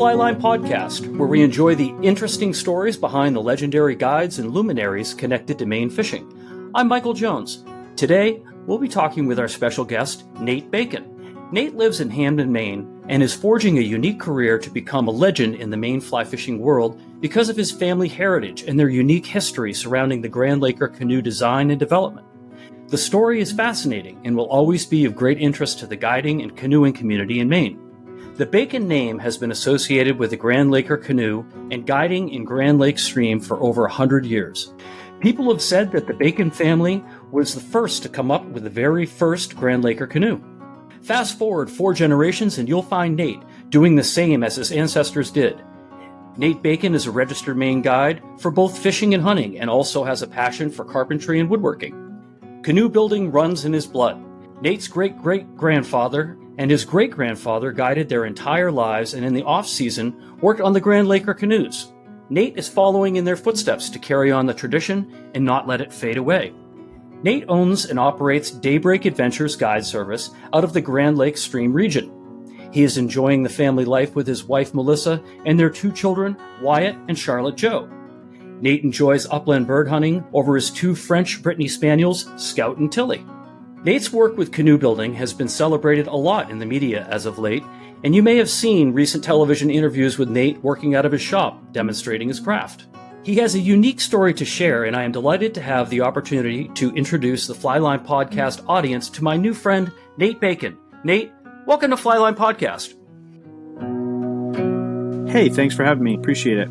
Flyline Podcast, where we enjoy the interesting stories behind the legendary guides and luminaries connected to Maine fishing. I'm Michael Jones. Today, we'll be talking with our special guest, Nate Bacon. Nate lives in Hamden, Maine, and is forging a unique career to become a legend in the Maine fly fishing world because of his family heritage and their unique history surrounding the Grand Laker canoe design and development. The story is fascinating and will always be of great interest to the guiding and canoeing community in Maine. The Bacon name has been associated with the Grand Laker canoe and guiding in Grand Lake Stream for over 100 years. People have said that the Bacon family was the first to come up with the very first Grand Laker canoe. Fast forward 4 generations and you'll find Nate doing the same as his ancestors did. Nate Bacon is a registered Maine guide for both fishing and hunting and also has a passion for carpentry and woodworking. Canoe building runs in his blood. Nate's great-great-grandfather and his great-grandfather guided their entire lives and in the off-season worked on the Grand Laker canoes. Nate is following in their footsteps to carry on the tradition and not let it fade away. Nate owns and operates Daybreak Adventures guide service out of the Grand Lake Stream region. He is enjoying the family life with his wife Melissa and their 2 children, Wyatt and Charlotte Jo. Nate enjoys upland bird hunting over his 2 French Brittany Spaniels, Scout and Tilly. Nate's work with canoe building has been celebrated a lot in the media as of late, and you may have seen recent television interviews with Nate working out of his shop, demonstrating his craft. He has a unique story to share, and I am delighted to have the opportunity to introduce the Flyline Podcast audience to my new friend, Nate Bacon. Nate, welcome to Flyline Podcast. Hey, thanks for having me. Appreciate it.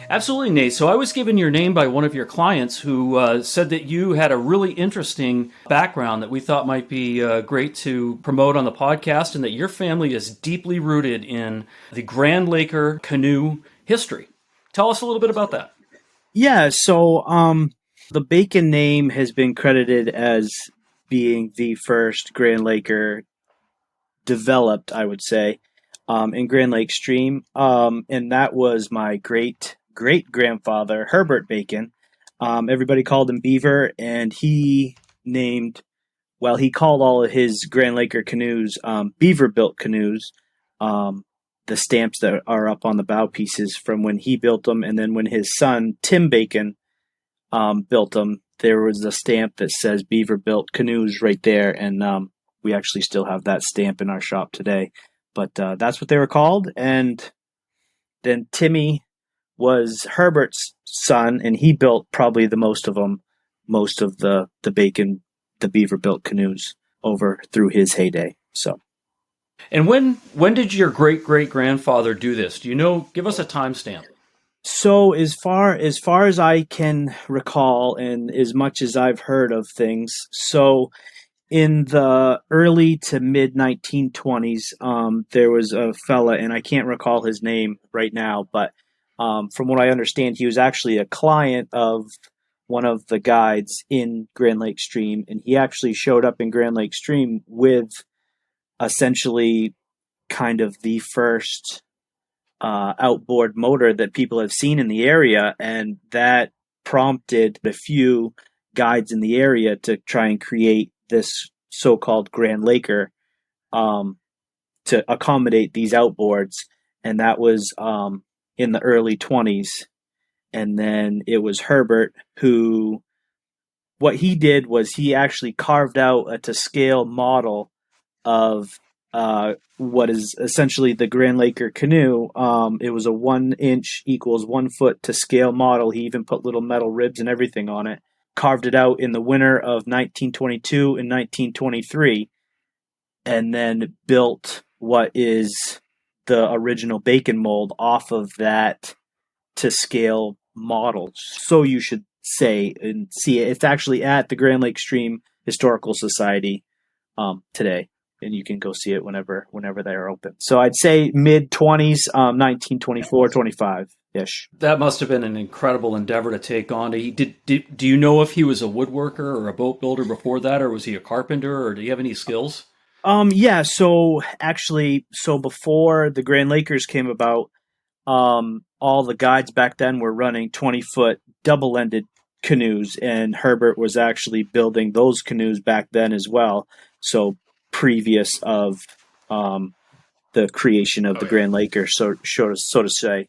Absolutely, Nate. So I was given your name by one of your clients who said that you had a really interesting background that we thought might be great to promote on the podcast, and that your family is deeply rooted in the Grand Laker canoe history. Tell us a little bit about that. Yeah, so the Bacon name has been credited as being the first Grand Laker developed, I would say, in Grand Lake Stream, and that was my great-grandfather, Herbert Bacon. Everybody called him Beaver, and he called all of his Grand Laker canoes Beaver-built canoes. The stamps that are up on the bow pieces from when he built them, and then when his son, Tim Bacon, built them, there was a stamp that says Beaver-built canoes right there, and we actually still have that stamp in our shop today. But that's what they were called, and then Timmy was Herbert's son, and he built probably the most of the Bacon, the Beaver-built canoes over through his heyday. So, and when did your great-great-grandfather do this? Do you know? Give us a timestamp. So as far as I can recall, and as much as I've heard of things, so in the early to mid 1920s, there was a fella, and I can't recall his name right now, but from what I understand, he was actually a client of one of the guides in Grand Lake Stream, and he actually showed up in Grand Lake Stream with essentially kind of the first outboard motor that people have seen in the area, and that prompted a few guides in the area to try and create this so-called Grand Laker to accommodate these outboards, and that was in the early 20s. And then it was Herbert who, what he did was he actually carved out a to-scale model of what is essentially the Grand Laker canoe. It was a 1 inch equals 1 foot to scale model. He even put little metal ribs and everything on it. Carved it out in the winter of 1922 and 1923, and then built what is the original Bacon mold off of that to scale model. So you should say and see it. It's actually at the Grand Lake Stream Historical Society today, and you can go see it whenever they are open. So I'd say mid-20s, 1924, 25-ish. That must have been an incredible endeavor to take on. Do you know if he was a woodworker or a boat builder before that, or was he a carpenter, or do you have any skills? Yeah, so before the Grand Lakers came about, all the guides back then were running 20-foot double-ended canoes, and Herbert was actually building those canoes back then as well. So previous of the creation of the Grand Laker, so to say.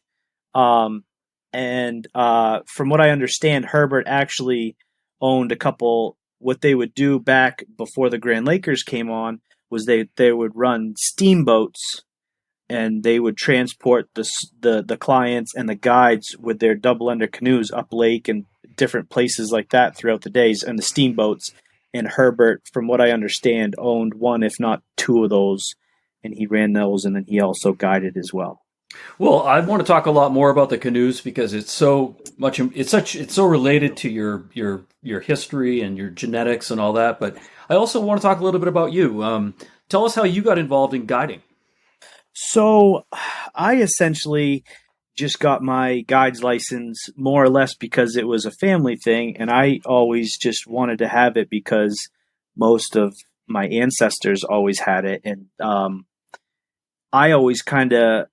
And from what I understand, Herbert actually owned a couple. What they would do back before the Grand Lakers came on was they would run steamboats, and they would transport the clients and the guides with their double-ender canoes up lake and different places like that throughout the days, and the steamboats. And Herbert, from what I understand, owned one, if not two of those, and he ran those, and then he also guided as well. Well, I want to talk a lot more about the canoes because it's so related to your history and your genetics and all that. But I also want to talk a little bit about you. Tell us how you got involved in guiding. So I essentially just got my guide's license more or less because it was a family thing, and I always just wanted to have it because most of my ancestors always had it, and I always kind of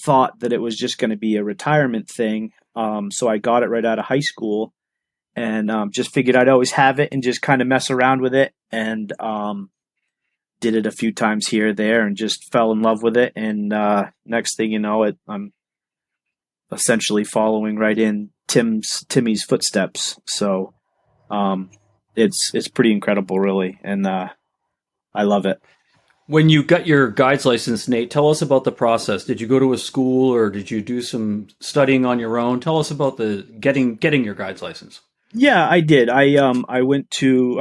thought that it was just going to be a retirement thing. So I got it right out of high school, and just figured I'd always have it and just kind of mess around with it, and did it a few times here or there and just fell in love with it. And next thing you know, I'm essentially following right in Timmy's footsteps. So it's pretty incredible, really, and I love it. When you got your guide's license, Nate, tell us about the process. Did you go to a school or did you do some studying on your own? Tell us about the getting your guide's license. Yeah, I did. I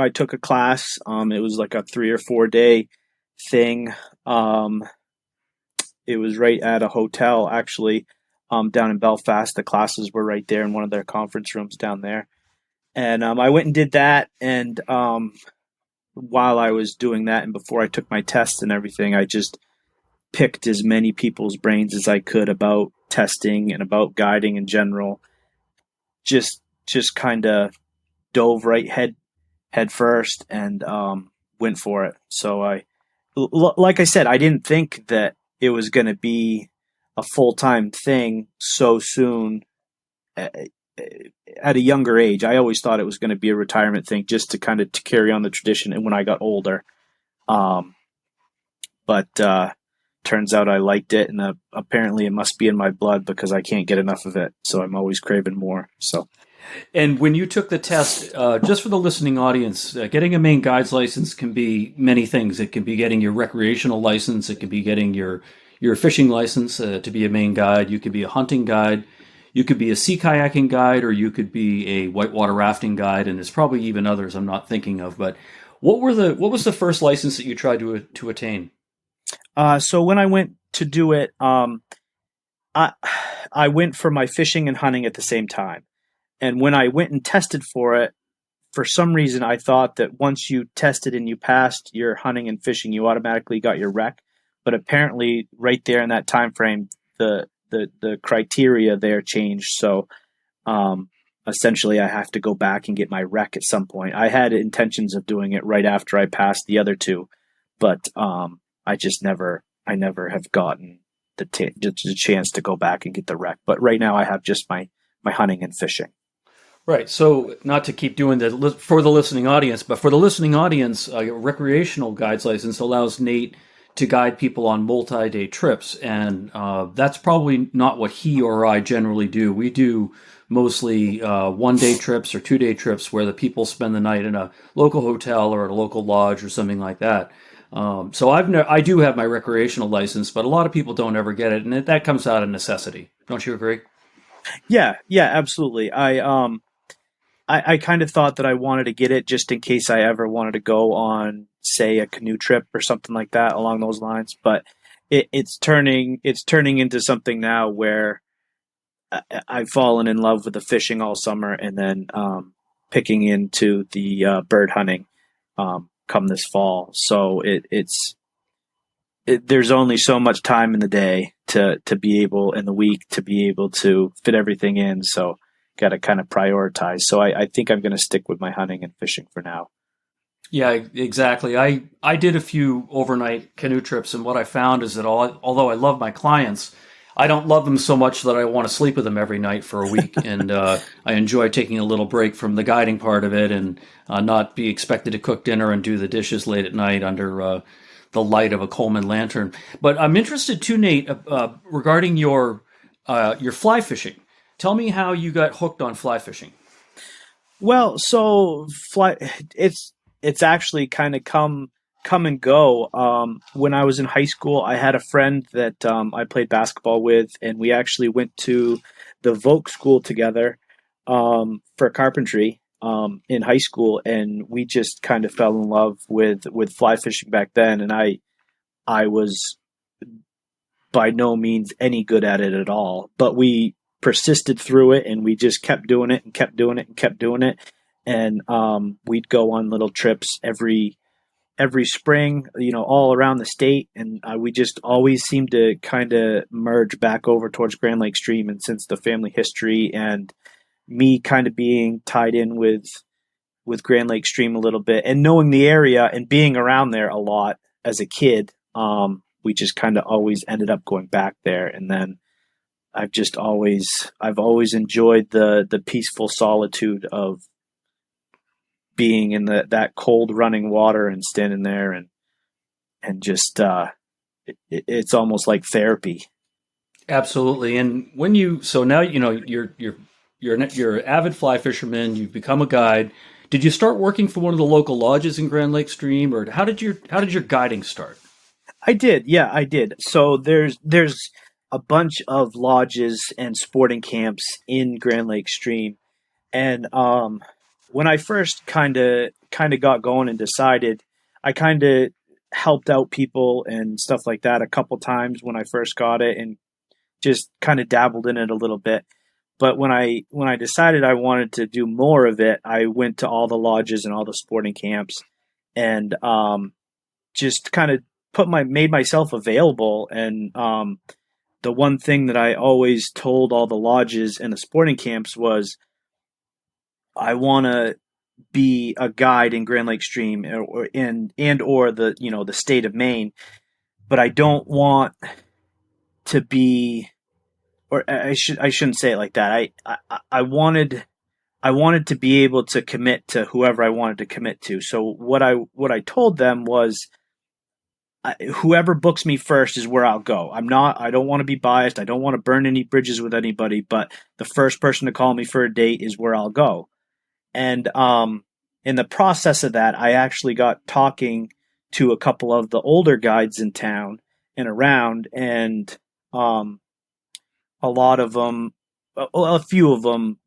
took a class. It was like a 3 or 4 day thing. It was right at a hotel, actually, down in Belfast. The classes were right there in one of their conference rooms down there. And I went and did that. And while I was doing that and before I took my test and everything, I just picked as many people's brains as I could about testing and about guiding in general. Just kind of dove right head first and went for it. So like I said, I didn't think that it was going to be a full-time thing so soon at a younger age. I always thought it was going to be a retirement thing just to kind of to carry on the tradition and when I got older. But turns out I liked it, and apparently it must be in my blood because I can't get enough of it. So I'm always craving more. So. And when you took the test, just for the listening audience, getting a Maine guide's license can be many things. It can be getting your recreational license. It can be getting your fishing license to be a Maine guide. You could be a hunting guide. You could be a sea kayaking guide, or you could be a whitewater rafting guide. And there's probably even others I'm not thinking of. But what was the first license that you tried to attain? So when I went to do it, I went for my fishing and hunting at the same time. And when I went and tested for it, for some reason, I thought that once you tested and you passed your hunting and fishing, you automatically got your rec. But apparently, right there in that time frame, the criteria there changed. So essentially, I have to go back and get my rec at some point. I had intentions of doing it right after I passed the other two, but I never have gotten the chance to go back and get the rec. But right now, I have just my hunting and fishing. Right. So not to keep doing that for the listening audience, but for the listening audience, a recreational guide's license allows Nate to guide people on multi-day trips. And that's probably not what he or I generally do. We do mostly 1-day trips or 2-day trips where the people spend the night in a local hotel or at a local lodge or something like that. So I do have my recreational license, but a lot of people don't ever get it. And that comes out of necessity. Don't you agree? Yeah, absolutely. I kind of thought that I wanted to get it just in case I ever wanted to go on, say, a canoe trip or something like that along those lines. But it's turning into something now where I've fallen in love with the fishing all summer and then picking into the bird hunting come this fall. So there's only so much time in the day to be able in the week to be able to fit everything in. So got to kind of prioritize. So I think I'm going to stick with my hunting and fishing for now. Yeah, exactly. I did a few overnight canoe trips, and what I found is that although I love my clients, I don't love them so much that I want to sleep with them every night for a week. And I enjoy taking a little break from the guiding part of it and not be expected to cook dinner and do the dishes late at night under the light of a Coleman lantern. But I'm interested too, Nate, regarding your fly fishing. Tell me how you got hooked on fly fishing. Well, so fly, it's actually kind of come and go. When I was in high school, I had a friend that I played basketball with, and we actually went to the Voc school together for carpentry in high school, and we just kind of fell in love with fly fishing back then. And I was by no means any good at it at all, but we persisted through it, and we just kept doing it and kept doing it and kept doing it. And we'd go on little trips every spring, all around the state, and we just always seemed to kind of merge back over towards Grand Lake Stream. And since the family history and me kind of being tied in with Grand Lake Stream a little bit, and knowing the area and being around there a lot as a kid, we just kind of always ended up going back there. And then I've always enjoyed the peaceful solitude of being in that cold running water and standing there and just it's almost like therapy. Absolutely. And so now you're an avid fly fisherman. You've become a guide. Did you start working for one of the local lodges in Grand Lake Stream, or how did your guiding start? I did. Yeah, I did. So there's a bunch of lodges and sporting camps in Grand Lake Stream. And when I first kind of got going and decided, I kind of helped out people and stuff like that a couple times when I first got it, and just kind of dabbled in it a little bit. But when I decided I wanted to do more of it, I went to all the lodges and all the sporting camps, and just kind of made myself available. And the one thing that I always told all the lodges and the sporting camps was, I want to be a guide in Grand Lake Stream or the state of Maine, but I don't want to be, or I shouldn't say it like that. I wanted to be able to commit to whoever I wanted to commit to. So what I told them was, whoever books me first is where I'll go. I don't want to be biased. I don't want to burn any bridges with anybody, but the first person to call me for a date is where I'll go. And in the process of that, I actually got talking to a couple of the older guides in town and around, and a lot of them, a few of them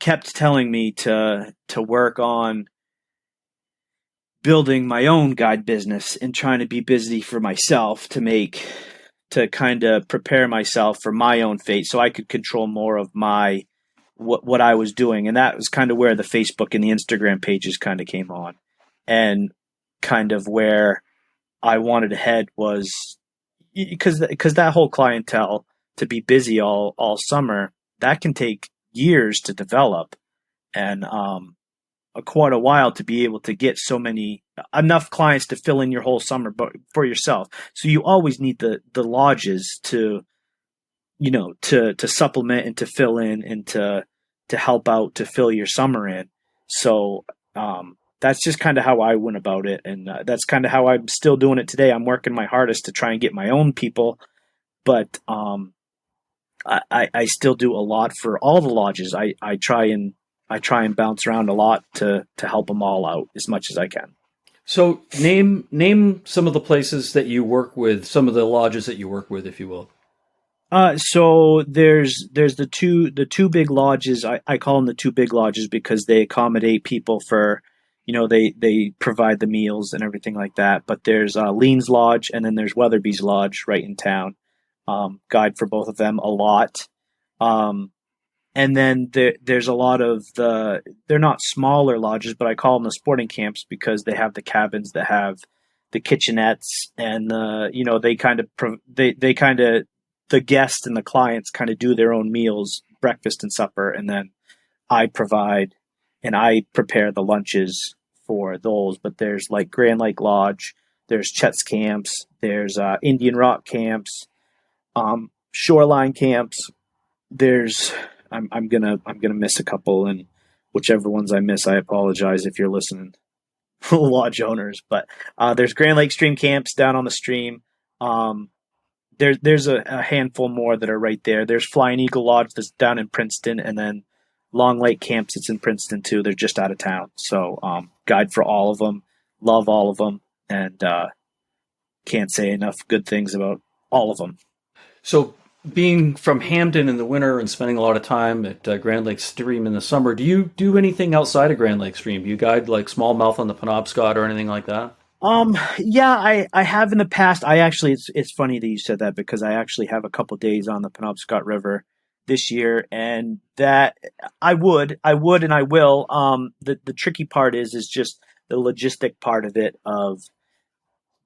kept telling me to work on building my own guide business and trying to be busy for myself to kind of prepare myself for my own fate, so I could control more of what I was doing. And that was kind of where the Facebook and the Instagram pages kind of came on, and kind of where I wanted to head was because that whole clientele, to be busy all summer, that can take years to develop, and quite a while to be able to get enough clients to fill in your whole summer, but for yourself. So you always need the lodges to supplement and to fill in and to help out, to fill your summer in. So that's just kind of how I went about it. And that's kind of how I'm still doing it today. I'm working my hardest to try and get my own people, but I still do a lot for all the lodges. I try and bounce around a lot to help them all out as much as I can. So name some of the places that you work with, some of the lodges that you work with, if you will. So there's the two big lodges. I call them the two big lodges because they accommodate people for, they provide the meals and everything like that. But there's Lean's Lodge, and then there's Weatherby's Lodge right in town. Guide for both of them a lot. And then there's a lot of they're not smaller lodges, but I call them the sporting camps because they have the cabins that have the kitchenettes, and they kind of the guests and the clients kind of do their own meals, breakfast and supper, and then I provide and I prepare the lunches for those. But there's like Grand Lake Lodge, there's Chet's camps, there's Indian Rock camps, shoreline camps. There's I'm gonna miss a couple, and whichever ones I miss, I apologize if you're listening. lodge owners. But there's Grand Lake Stream camps down on the stream. Um, there's a handful more that are right there. There's Flying Eagle Lodge that's down in Princeton, and then Long Lake Camps it's in Princeton too. They're just out of town. So guide for all of them. Love all of them, and can't say enough good things about all of them. So, being from Hamden in the winter and spending a lot of time at Grand Lake Stream in the summer, do you do anything outside of Grand Lake Stream? Do you guide like smallmouth on the Penobscot or anything like that? Yeah, I have in the past. I actually, it's funny that you said that because I actually have a couple days on the Penobscot River this year, and that and I will. The tricky part is just the logistic part of it of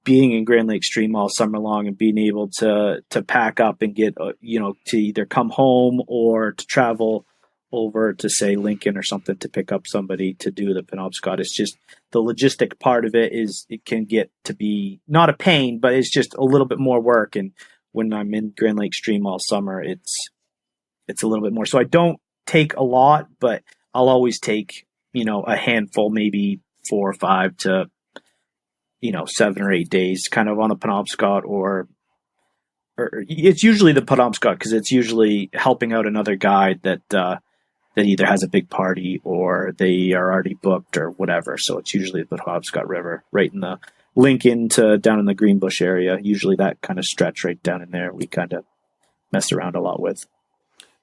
being in Grand Lake Stream all summer long and being able to pack up and get to either come home or to travel over to say Lincoln or something to pick up somebody to do the Penobscot. It's just the logistic part of it is it can get to be not a pain, but it's just a little bit more work. And when I'm in Grand Lake Stream all summer, it's a little bit more. So I don't take a lot, but I'll always take a handful, maybe 4 or 5 to 7 or 8 days, kind of on the Penobscot, or it's usually the Penobscot because it's usually helping out another guide that either has a big party or they are already booked or whatever. So it's usually the Penobscot River, right in the Lincoln to down in the Greenbush area. Usually that kind of stretch right down in there, we kind of mess around a lot with.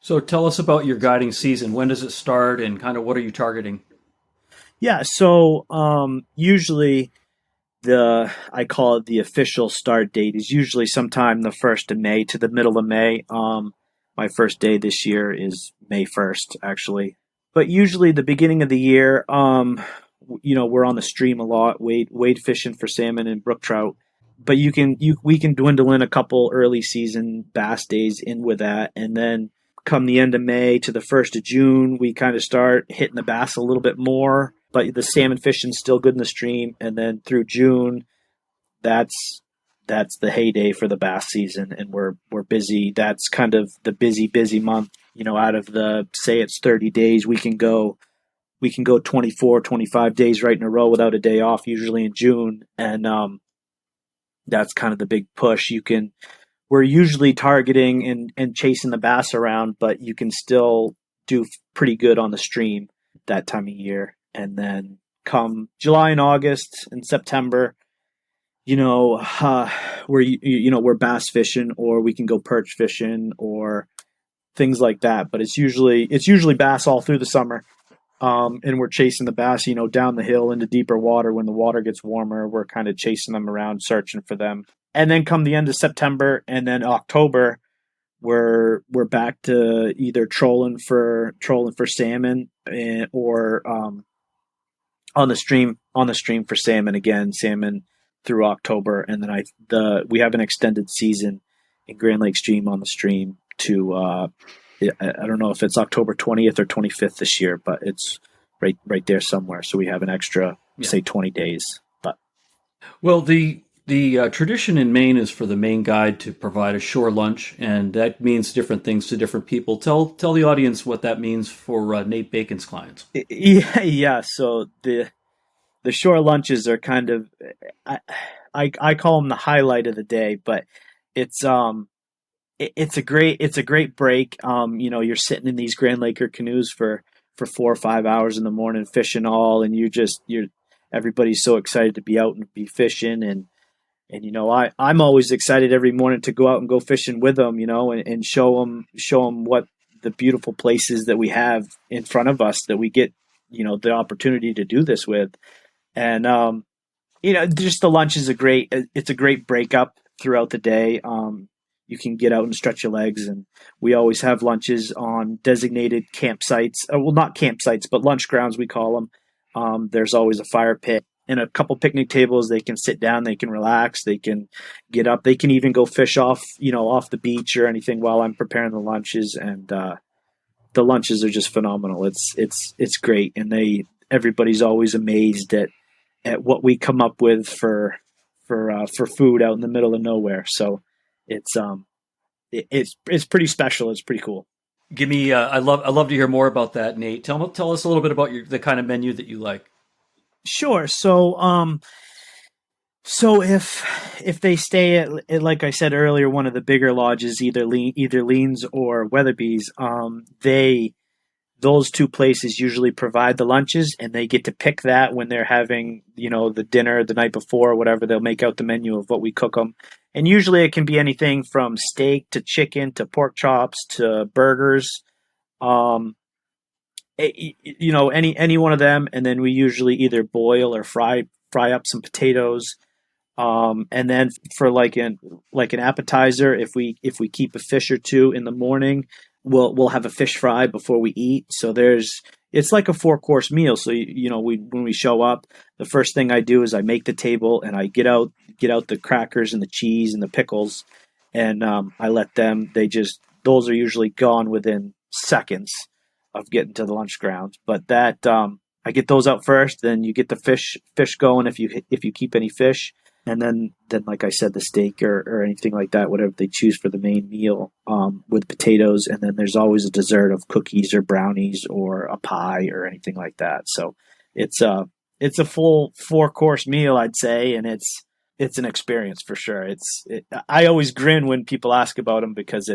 So tell us about your guiding season. When does it start, and kind of what are you targeting? Yeah, so usually I call it the official start date is usually sometime the 1st of May to the middle of May. My first day this year is May 1st, actually. But usually the beginning of the year, we're on the stream a lot, wade fishing for salmon and brook trout. But we can dwindle in a couple early season bass days in with that, and then come the end of May to the 1st of June, we kind of start hitting the bass a little bit more. But the salmon fishing's still good in the stream, and then through June, that's the heyday for the bass season, and we're busy. That's kind of the busy month. Out of the, say it's 30 days, we can go 24, 25 days right in a row without a day off, usually in June, and that's kind of the big push. We're usually targeting and chasing the bass around, but you can still do pretty good on the stream that time of year. And then come July and August and September, we're bass fishing, or we can go perch fishing or things like that. But it's usually bass all through the summer. And we're chasing the bass, down the hill into deeper water. When the water gets warmer, we're kind of chasing them around, searching for them. And then come the end of September and then October, we're back to either trolling for salmon or on the stream for salmon again, salmon through October, and then we have an extended season in Grand Lake Stream on the stream to I don't know if it's October 20th or 25th this year, but it's right there somewhere. So we have an extra say 20 days. But well, the tradition in Maine is for the Maine guide to provide a shore lunch, and that means different things to different people. Tell the audience what that means for Nate Bacon's clients. Yeah. So the shore lunches are kind of I call them the highlight of the day, but it's a great break. You're sitting in these Grand Laker canoes for 4 or 5 hours in the morning fishing and everybody's so excited to be out and be fishing and I'm always excited every morning to go out and go fishing with them, and show them what the beautiful places that we have in front of us that we get, the opportunity to do this with. And, just the lunch is it's a great breakup throughout the day. You can get out and stretch your legs, and we always have lunches on designated campsites. Well, not campsites, but lunch grounds, we call them. There's always a fire pit and a couple picnic tables. They can sit down, they can relax, they can get up, they can even go fish off the beach or anything while I'm preparing the lunches. And the lunches are just phenomenal. It's great, and everybody's always amazed at what we come up with for food out in the middle of nowhere. So it's pretty special. It's pretty cool. Give me. I love to hear more about that, Nate. Tell us a little bit about the kind of menu that you like. Sure. So if they stay like I said earlier, one of the bigger lodges, either Leans or Weatherby's, they those two places usually provide the lunches, and they get to pick that when they're having, the dinner the night before or whatever. They'll make out the menu of what we cook them, and usually it can be anything from steak to chicken to pork chops to burgers. Um, any one of them, and then we usually either boil or fry up some potatoes. And then for like an appetizer, if we keep a fish or two in the morning, we'll have a fish fry before we eat. So it's like a 4-course meal. So when we show up, the first thing I do is I make the table and I get out the crackers and the cheese and the pickles, and I let them. Those are usually gone within seconds of getting to the lunch grounds. But that I get those out first. Then you get the fish going if you keep any fish. And then like I said, the steak or anything like that, whatever they choose for the main meal, with potatoes. And then there's always a dessert of cookies or brownies or a pie or anything like that. So it's a full 4-course meal, I'd say, and it's an experience for sure. I always grin when people ask about them because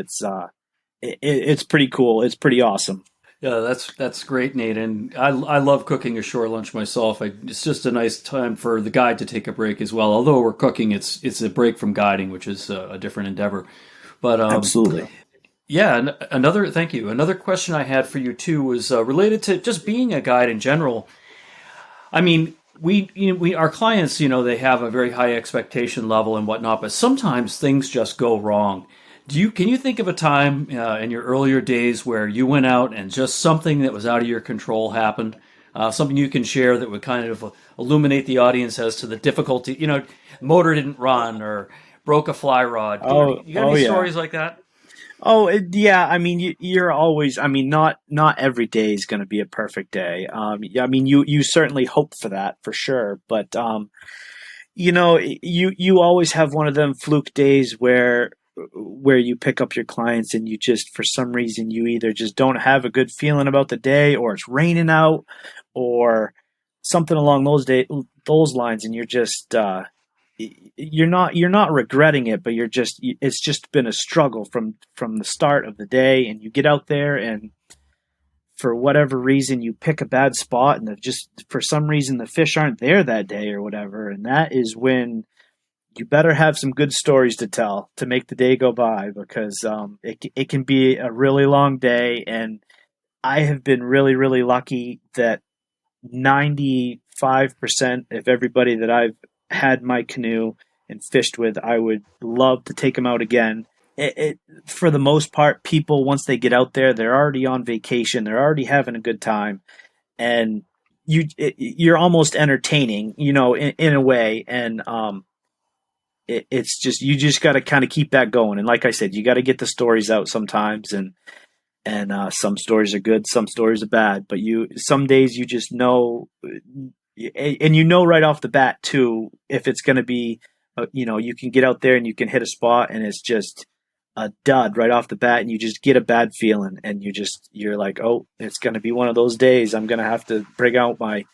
it's pretty cool. It's pretty awesome. Yeah, that's great, Nate. And I love cooking a short lunch myself. It's just a nice time for the guide to take a break as well. Although we're cooking, it's a break from guiding, which is a different endeavor. But Absolutely. yeah, thank you. Another question I had for you too was related to just being a guide in general. I mean, our clients, they have a very high expectation level and whatnot, but sometimes things just go wrong. Can you think of a time in your earlier days where you went out and just something that was out of your control happened? Something you can share that would kind of illuminate the audience as to the difficulty. Motor didn't run or broke a fly rod. You got any stories like that? Yeah. I mean, you're always. I mean, not every day is going to be a perfect day. I mean, you certainly hope for that for sure, but you always have one of them fluke days where you pick up your clients and you just, for some reason, you either just don't have a good feeling about the day, or it's raining out, or something along those lines, and you're just you're not regretting it, but it's just been a struggle from the start of the day, and you get out there and for whatever reason you pick a bad spot, and just for some reason the fish aren't there that day or whatever, and that is when you better have some good stories to tell to make the day go by, because it can be a really long day. And I have been really, really lucky that 95% of everybody that I've had my canoe and fished with, I would love to take them out again. For the most part, people, once they get out there, they're already on vacation. They're already having a good time. And you're almost entertaining, in a way. And it's just, you just got to kind of keep that going. And like I said, you got to get the stories out sometimes, and some stories are good, some stories are bad, but some days you just know, and right off the bat too, if it's going to be, you can get out there and you can hit a spot and it's just a dud right off the bat, and you just get a bad feeling, and you're like, oh, it's going to be one of those days. I'm going to have to bring out my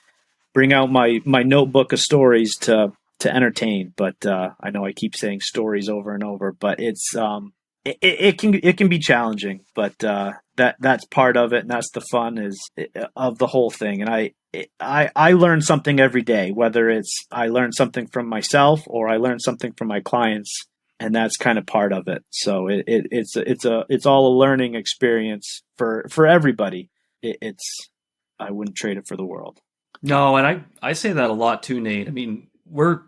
notebook of stories to entertain. But I know I keep saying stories over and over, but it can be challenging, but that's part of it, and that's the fun of the whole thing. And I learn something every day, whether it's I learn something from myself or I learn something from my clients, and that's kind of part of it. So it's all a learning experience for everybody. I wouldn't trade it for the world. No, and I say that a lot too, Nate. I mean, we're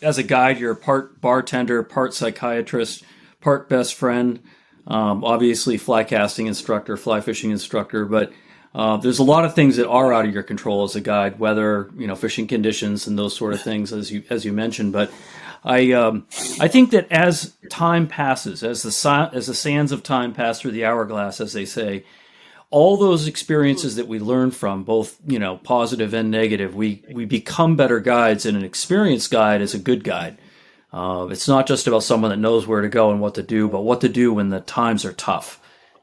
as a guide, you're part bartender, part psychiatrist, part best friend, obviously fly casting instructor, fly fishing instructor, but there's a lot of things that are out of your control as a guide, weather, fishing conditions and those sort of things, as you mentioned. But I think that as time passes, as the sands of time pass through the hourglass, as they say, all those experiences that we learn from, both positive and negative, we become better guides, and an experienced guide is a good guide. It's not just about someone that knows where to go and what to do, but what to do when the times are tough.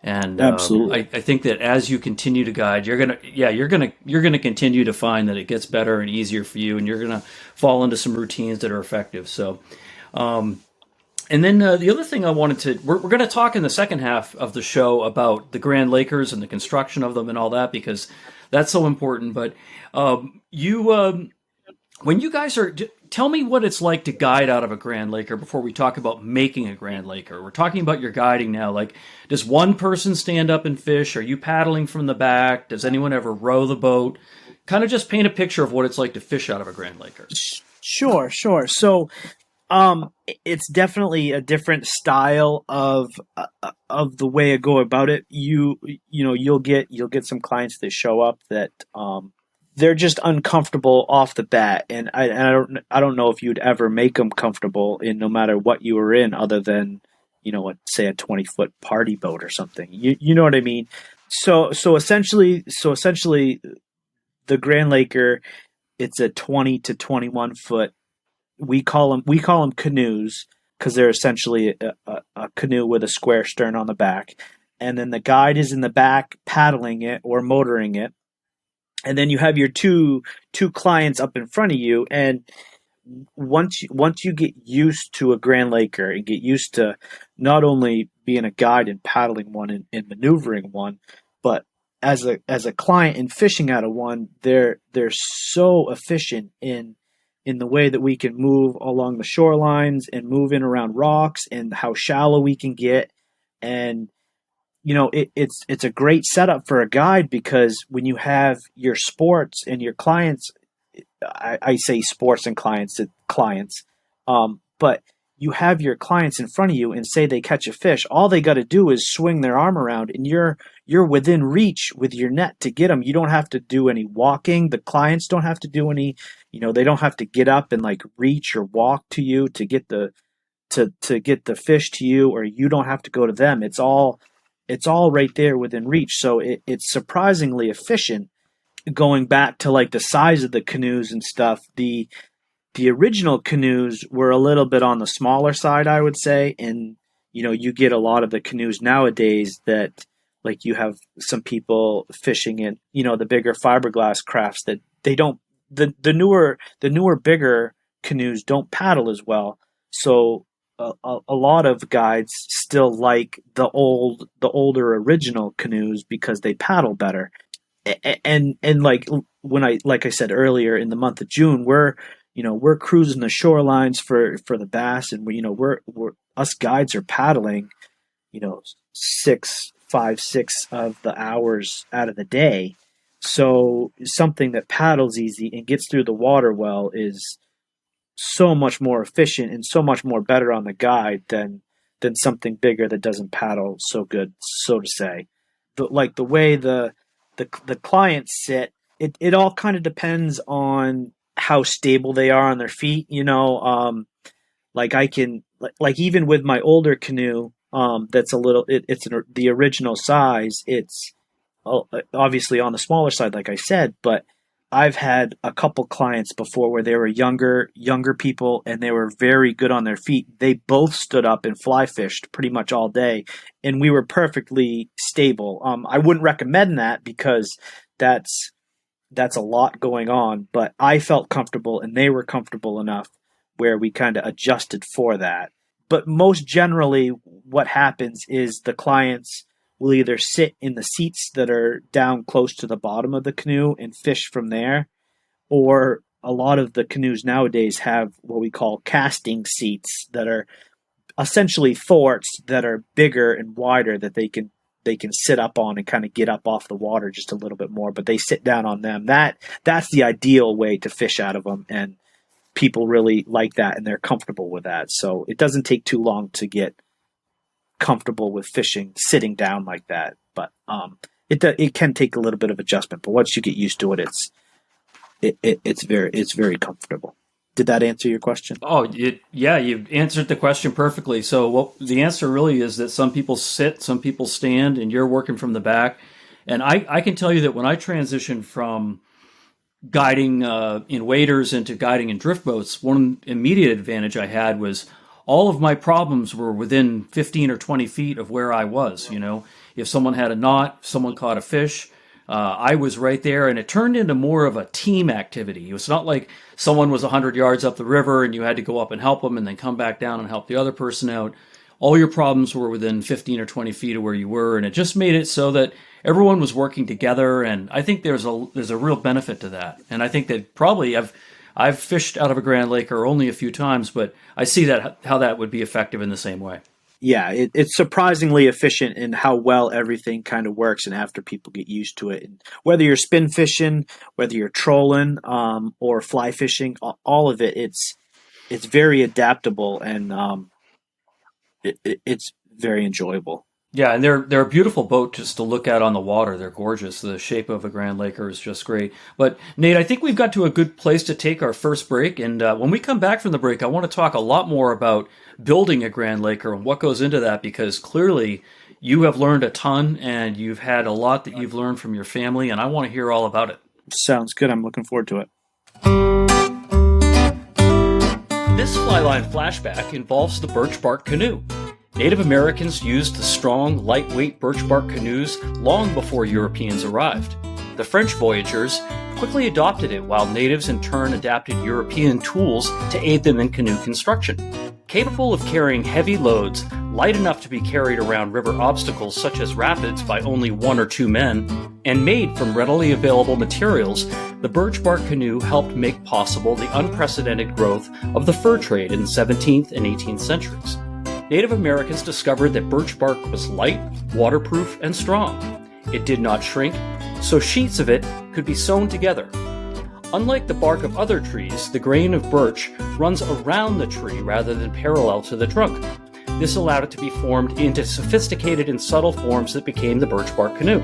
And Absolutely. I think that as you continue to guide, you're gonna continue to find that it gets better and easier for you, and you're gonna fall into some routines that are effective. So, and then the other thing I wanted to, we're going to talk in the second half of the show about the Grand Lakers and the construction of them and all that, because that's so important. But when you guys are, tell me what it's like to guide out of a Grand Laker before we talk about making a Grand Laker. We're talking about your guiding now. Like, does one person stand up and fish? Are you paddling from the back? Does anyone ever row the boat? Kind of just paint a picture of what it's like to fish out of a Grand Laker. Sure. So, it's definitely a different style of the way I go about it. You'll get some clients that show up that they're just uncomfortable off the bat, and I don't know if you'd ever make them comfortable in no matter what you were in, other than say a 20-foot party boat or something. You know what I mean? So essentially, the Grand Laker, it's a 20 to 21 foot. We call them canoes because they're essentially a canoe with a square stern on the back, and then the guide is in the back paddling it or motoring it. And then you have your two clients up in front of you, and once you get used to a Grand Laker and get used to not only being a guide and paddling one and maneuvering one, but as a client and fishing out of one, they're so efficient in the way that we can move along the shorelines and move in around rocks and how shallow we can get. And it's a great setup for a guide, because when you have your sports and your clients, I say sports and clients, but you have your clients in front of you and say they catch a fish, all they got to do is swing their arm around and you're within reach with your net to get them. You don't have to do any walking. The clients don't have to do any, they don't have to get up and like reach or walk to you to get the fish to you, or you don't have to go to them. It's all right there within reach. So it's surprisingly efficient. Going back to like the size of the canoes and stuff, the original canoes were a little bit on the smaller side, I would say. And, you get a lot of the canoes nowadays that, like, you have some people fishing in, the bigger fiberglass crafts that they don't, the newer bigger canoes don't paddle as well. So a lot of guides still like the older original canoes because they paddle better. And like I said earlier, in the month of June, we're cruising the shorelines for the bass, and we're us guides are paddling, 6 of the hours out of the day. So something that paddles easy and gets through the water well is so much more efficient and so much more better on the guide than something bigger that doesn't paddle so good, so to say. The way the clients sit, it all kind of depends on how stable they are on their feet. Like even with my older canoe, that's the original size. It's obviously on the smaller side, like I said, but I've had a couple clients before where they were younger people, and they were very good on their feet. They both stood up and fly fished pretty much all day, and we were perfectly stable. I wouldn't recommend that because that's a lot going on, but I felt comfortable and they were comfortable enough where we kind of adjusted for that. But most generally, what happens is the clients will either sit in the seats that are down close to the bottom of the canoe and fish from there, or a lot of the canoes nowadays have what we call casting seats that are essentially forts that are bigger and wider that they can sit up on and kind of get up off the water just a little bit more, but they sit down on them. That's the ideal way to fish out of them, and people really like that and they're comfortable with that. So it doesn't take too long to get comfortable with fishing sitting down like that, but it can take a little bit of adjustment, but once you get used to it, it's very comfortable. Did that answer your question? Oh, yeah, you answered the question perfectly. So the answer really is that some people sit, some people stand, and you're working from the back. And I can tell you that when I transitioned from guiding in waders into guiding in drift boats, one immediate advantage I had was all of my problems were within 15 or 20 feet of where I was. If someone had a knot, someone caught a fish, I was right there, and it turned into more of a team activity. It was not like someone was 100 yards up the river and you had to go up and help them and then come back down and help the other person out. All your problems were within 15 or 20 feet of where you were, and it just made it so that everyone was working together, and I think there's a real benefit to that. And I think that probably I've fished out of a Grand Lake only a few times, but I see that how that would be effective in the same way. Yeah, it's surprisingly efficient in how well everything kind of works, and after people get used to it. And whether you're spin fishing, whether you're trolling, or fly fishing, all of it, it's very adaptable, and it's very enjoyable. Yeah, and they're a beautiful boat just to look at on the water. They're gorgeous. The shape of a Grand Laker is just great. But Nate, I think we've got to a good place to take our first break. And when we come back from the break, I want to talk a lot more about building a Grand Laker and what goes into that, because clearly you have learned a ton and you've had a lot that you've learned from your family, and I want to hear all about it. Sounds good. I'm looking forward to it. This Flyline flashback involves the birch bark canoe. Native Americans used the strong, lightweight birch bark canoes long before Europeans arrived. The French voyagers quickly adopted it, while natives in turn adapted European tools to aid them in canoe construction. Capable of carrying heavy loads, light enough to be carried around river obstacles such as rapids by only 1 or 2 men, and made from readily available materials, the birch bark canoe helped make possible the unprecedented growth of the fur trade in the 17th and 18th centuries. Native Americans discovered that birch bark was light, waterproof, and strong. It did not shrink, so sheets of it could be sewn together. Unlike the bark of other trees, the grain of birch runs around the tree rather than parallel to the trunk. This allowed it to be formed into sophisticated and subtle forms that became the birch bark canoe.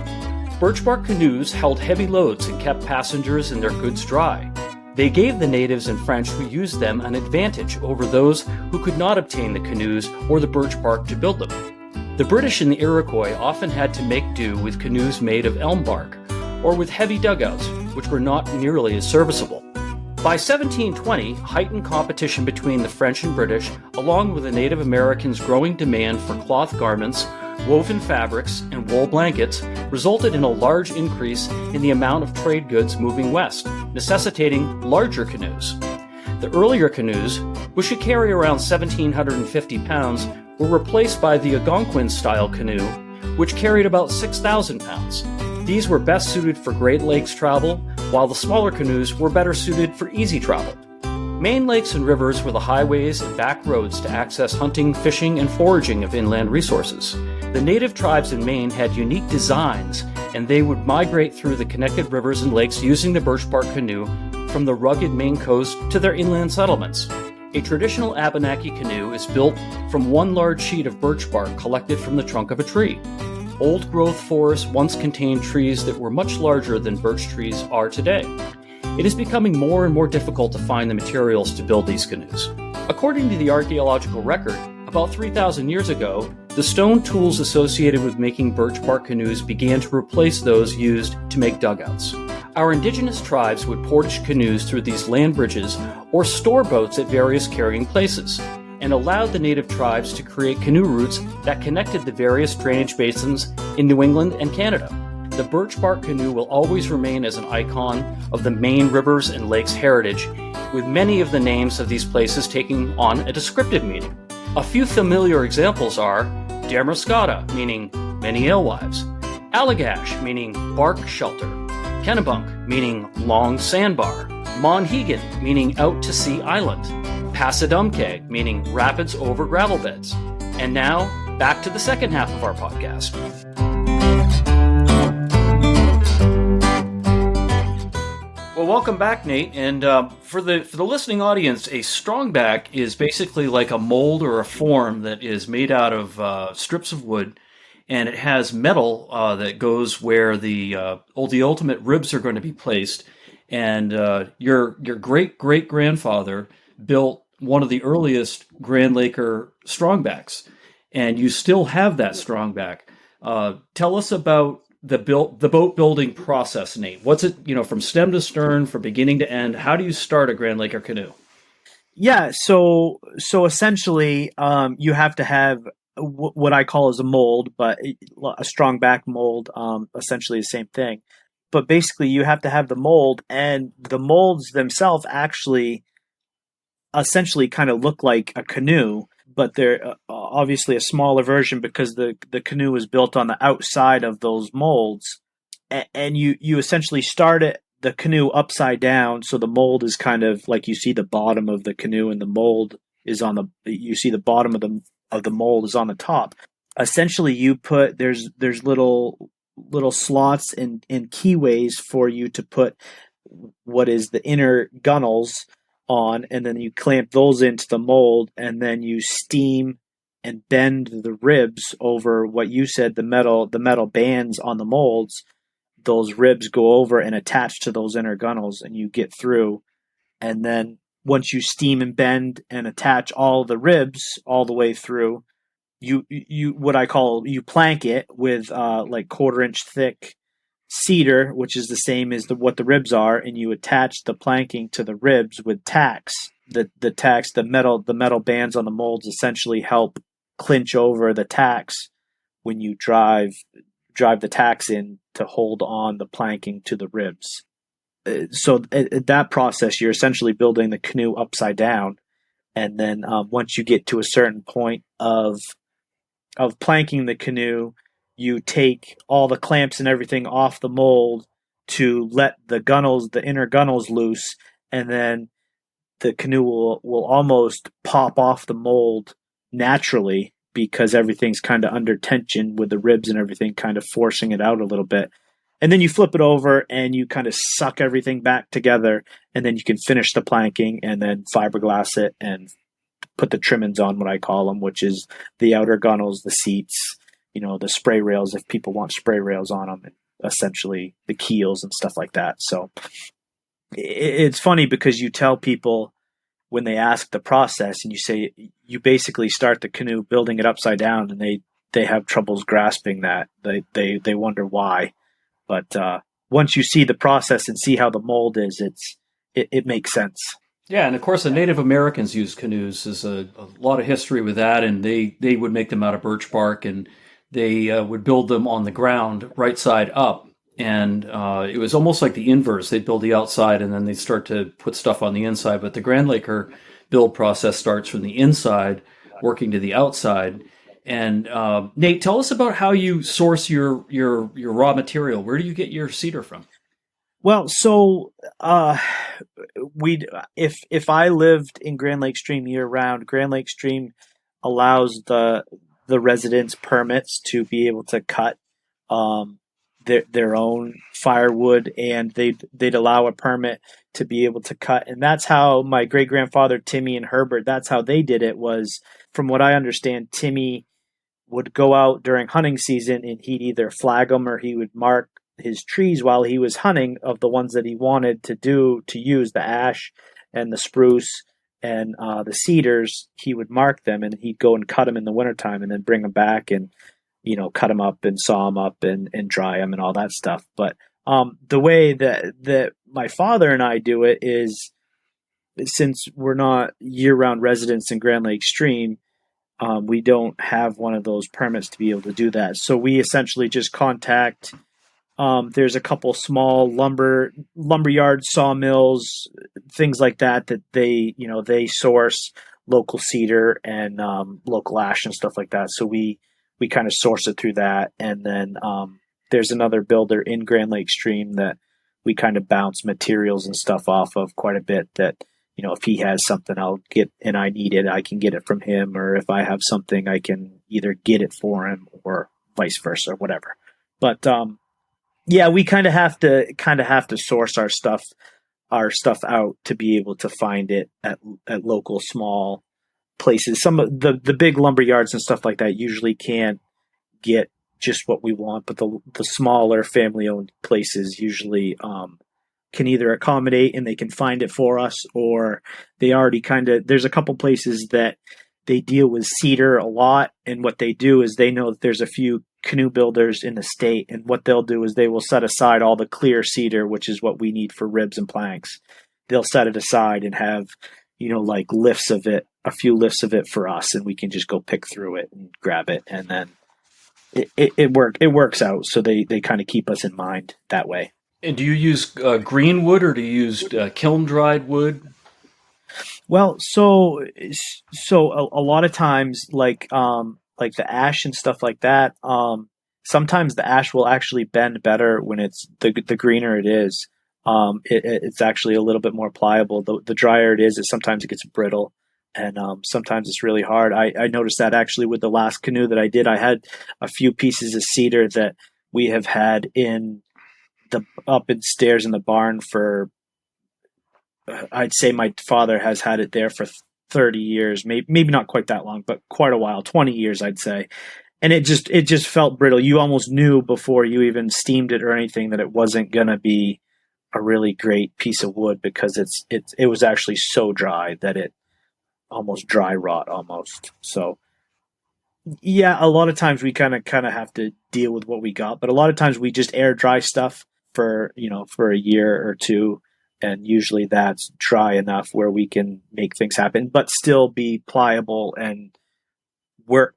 Birch bark canoes held heavy loads and kept passengers and their goods dry. They gave the natives and French who used them an advantage over those who could not obtain the canoes or the birch bark to build them. The British and the Iroquois often had to make do with canoes made of elm bark, or with heavy dugouts, which were not nearly as serviceable. By 1720, heightened competition between the French and British, along with the Native Americans' growing demand for cloth garments, woven fabrics, and wool blankets, resulted in a large increase in the amount of trade goods moving west, necessitating larger canoes. The earlier canoes, which could carry around 1,750 pounds, were replaced by the Algonquin-style canoe, which carried about 6,000 pounds. These were best suited for Great Lakes travel, while the smaller canoes were better suited for easy travel. Maine lakes and rivers were the highways and back roads to access hunting, fishing, and foraging of inland resources. The native tribes in Maine had unique designs, and they would migrate through the connected rivers and lakes using the birch bark canoe from the rugged Maine coast to their inland settlements. A traditional Abenaki canoe is built from one large sheet of birch bark collected from the trunk of a tree. Old-growth forests once contained trees that were much larger than birch trees are today. It is becoming more and more difficult to find the materials to build these canoes. According to the archaeological record, about 3,000 years ago, the stone tools associated with making birch bark canoes began to replace those used to make dugouts. Our indigenous tribes would portage canoes through these land bridges or store boats at various carrying places, and allowed the native tribes to create canoe routes that connected the various drainage basins in New England and Canada. The birch bark canoe will always remain as an icon of the Maine rivers and lakes heritage, with many of the names of these places taking on a descriptive meaning. A few familiar examples are Damascotta, meaning many alewives, Allagash, meaning bark shelter, Kennebunk, meaning long sandbar, Monhegan, meaning out to sea island, Passadumkeag, meaning rapids over gravel beds. And now, back to the second half of our podcast. Well, welcome back, Nate. And for the listening audience, a strongback is basically like a mold or a form that is made out of strips of wood, and it has metal that goes where the ultimate ribs are going to be placed. And your great-great-grandfather built one of the earliest Grand Laker strongbacks, and you still have that strongback. Tell us about the boat building process, Nate. What's it, from stem to stern, from beginning to end? How do you start a Grand Laker canoe? Yeah, so essentially, you have to have what I call as a mold, but a strong back mold, essentially the same thing. But basically, you have to have the mold, and the molds themselves actually essentially kind of look like a canoe, but they're obviously a smaller version because the canoe is built on the outside of those molds, and you essentially start it the canoe upside down, so the mold is kind of like you see the bottom of the canoe, and the mold is on the you see the bottom of the mold is on the top. Essentially, you put there's little slots and keyways for you to put what is the inner gunnels on, and then you clamp those into the mold, and then you steam and bend the ribs over what you said the metal bands on the molds. Those ribs go over and attach to those inner gunnels, and you get through. And then once you steam and bend and attach all the ribs all the way through, you what I call you plank it with like quarter-inch thick cedar, which is the same as what the ribs are, and you attach the planking to the ribs with tacks. The tacks, the metal bands on the molds essentially help clinch over the tacks when you drive the tacks in to hold on the planking to the ribs. So at that process, you're essentially building the canoe upside down, and then once you get to a certain point of planking the canoe, you take all the clamps and everything off the mold to let the inner gunnels loose, and then the canoe will almost pop off the mold naturally because everything's kind of under tension with the ribs and everything kind of forcing it out a little bit. And then you flip it over and you kind of suck everything back together, and then you can finish the planking and then fiberglass it and put the trimmings on, what I call them, which is the outer gunnels, the seats, the spray rails if people want spray rails on them, and essentially the keels and stuff like that. So it's funny because you tell people when they ask the process, and you say you basically start the canoe building it upside down, and they have troubles grasping that. They wonder why. But once you see the process and see how the mold is, it makes sense. Yeah, and of course, the Native Americans used canoes. There's a lot of history with that, and they would make them out of birch bark, and they would build them on the ground, right side up. And it was almost like the inverse. They'd build the outside, and then they'd start to put stuff on the inside. But the Grand Laker build process starts from the inside, working to the outside. And Nate, tell us about how you source your raw material. Where do you get your cedar from? Well, so we if I lived in Grand Lake Stream year round, Grand Lake Stream allows the residents permits to be able to cut um, their own firewood, and they'd allow a permit to be able to cut, and that's how my great grandfather Timmy and Herbert. That's how they did it. Was from what I understand, Timmy would go out during hunting season and he'd either flag them or he would mark his trees while he was hunting of the ones that he wanted to use the ash and the spruce and the cedars. He would mark them, and he'd go and cut them in the wintertime and then bring them back and cut them up and saw them up and dry them and all that stuff. But the way that my father and I do it is, since we're not year-round residents in Grand Lake Stream, we don't have one of those permits to be able to do that. So we essentially just contact. There's a couple small lumberyard sawmills, things like that they source local cedar and local ash and stuff like that. So we kind of source it through that, and then there's another builder in Grand Lake Stream that we kind of bounce materials and stuff off of quite a bit. That if he has something I'll get and I need it, I can get it from him, or if I have something I can either get it for him or vice versa or whatever. But yeah, we kind of have to source our stuff out to be able to find it at local small places. Some of the big lumber yards and stuff like that usually can't get just what we want, but the smaller family owned places usually can either accommodate and they can find it for us, or they already there's a couple places that they deal with cedar a lot, and what they do is they know that there's a few canoe builders in the state, and what they'll do is they will set aside all the clear cedar, which is what we need for ribs and planks. They'll set it aside and have like lifts of it, a few lifts of it for us, and we can just go pick through it and grab it, and then it works out. So they kind of keep us in mind that way. And do you use green wood, or do you use kiln dried wood? Well, so a lot of times, like the ash and stuff like that. Sometimes the ash will actually bend better when it's the greener it is. It's actually a little bit more pliable. The drier it is, sometimes it gets brittle, and sometimes it's really hard. I noticed that actually with the last canoe that I did. I had a few pieces of cedar that we have had up in stairs in the barn for, I'd say my father has had it there for 30 years, maybe not quite that long, but quite a while, 20 years, I'd say. And it just felt brittle. You almost knew before you even steamed it or anything that it wasn't going to be a really great piece of wood, because it was actually so dry that it almost dry rot almost. So yeah, a lot of times we kind of have to deal with what we got, but a lot of times we just air dry stuff for a year or two, and usually that's dry enough where we can make things happen, but still be pliable and work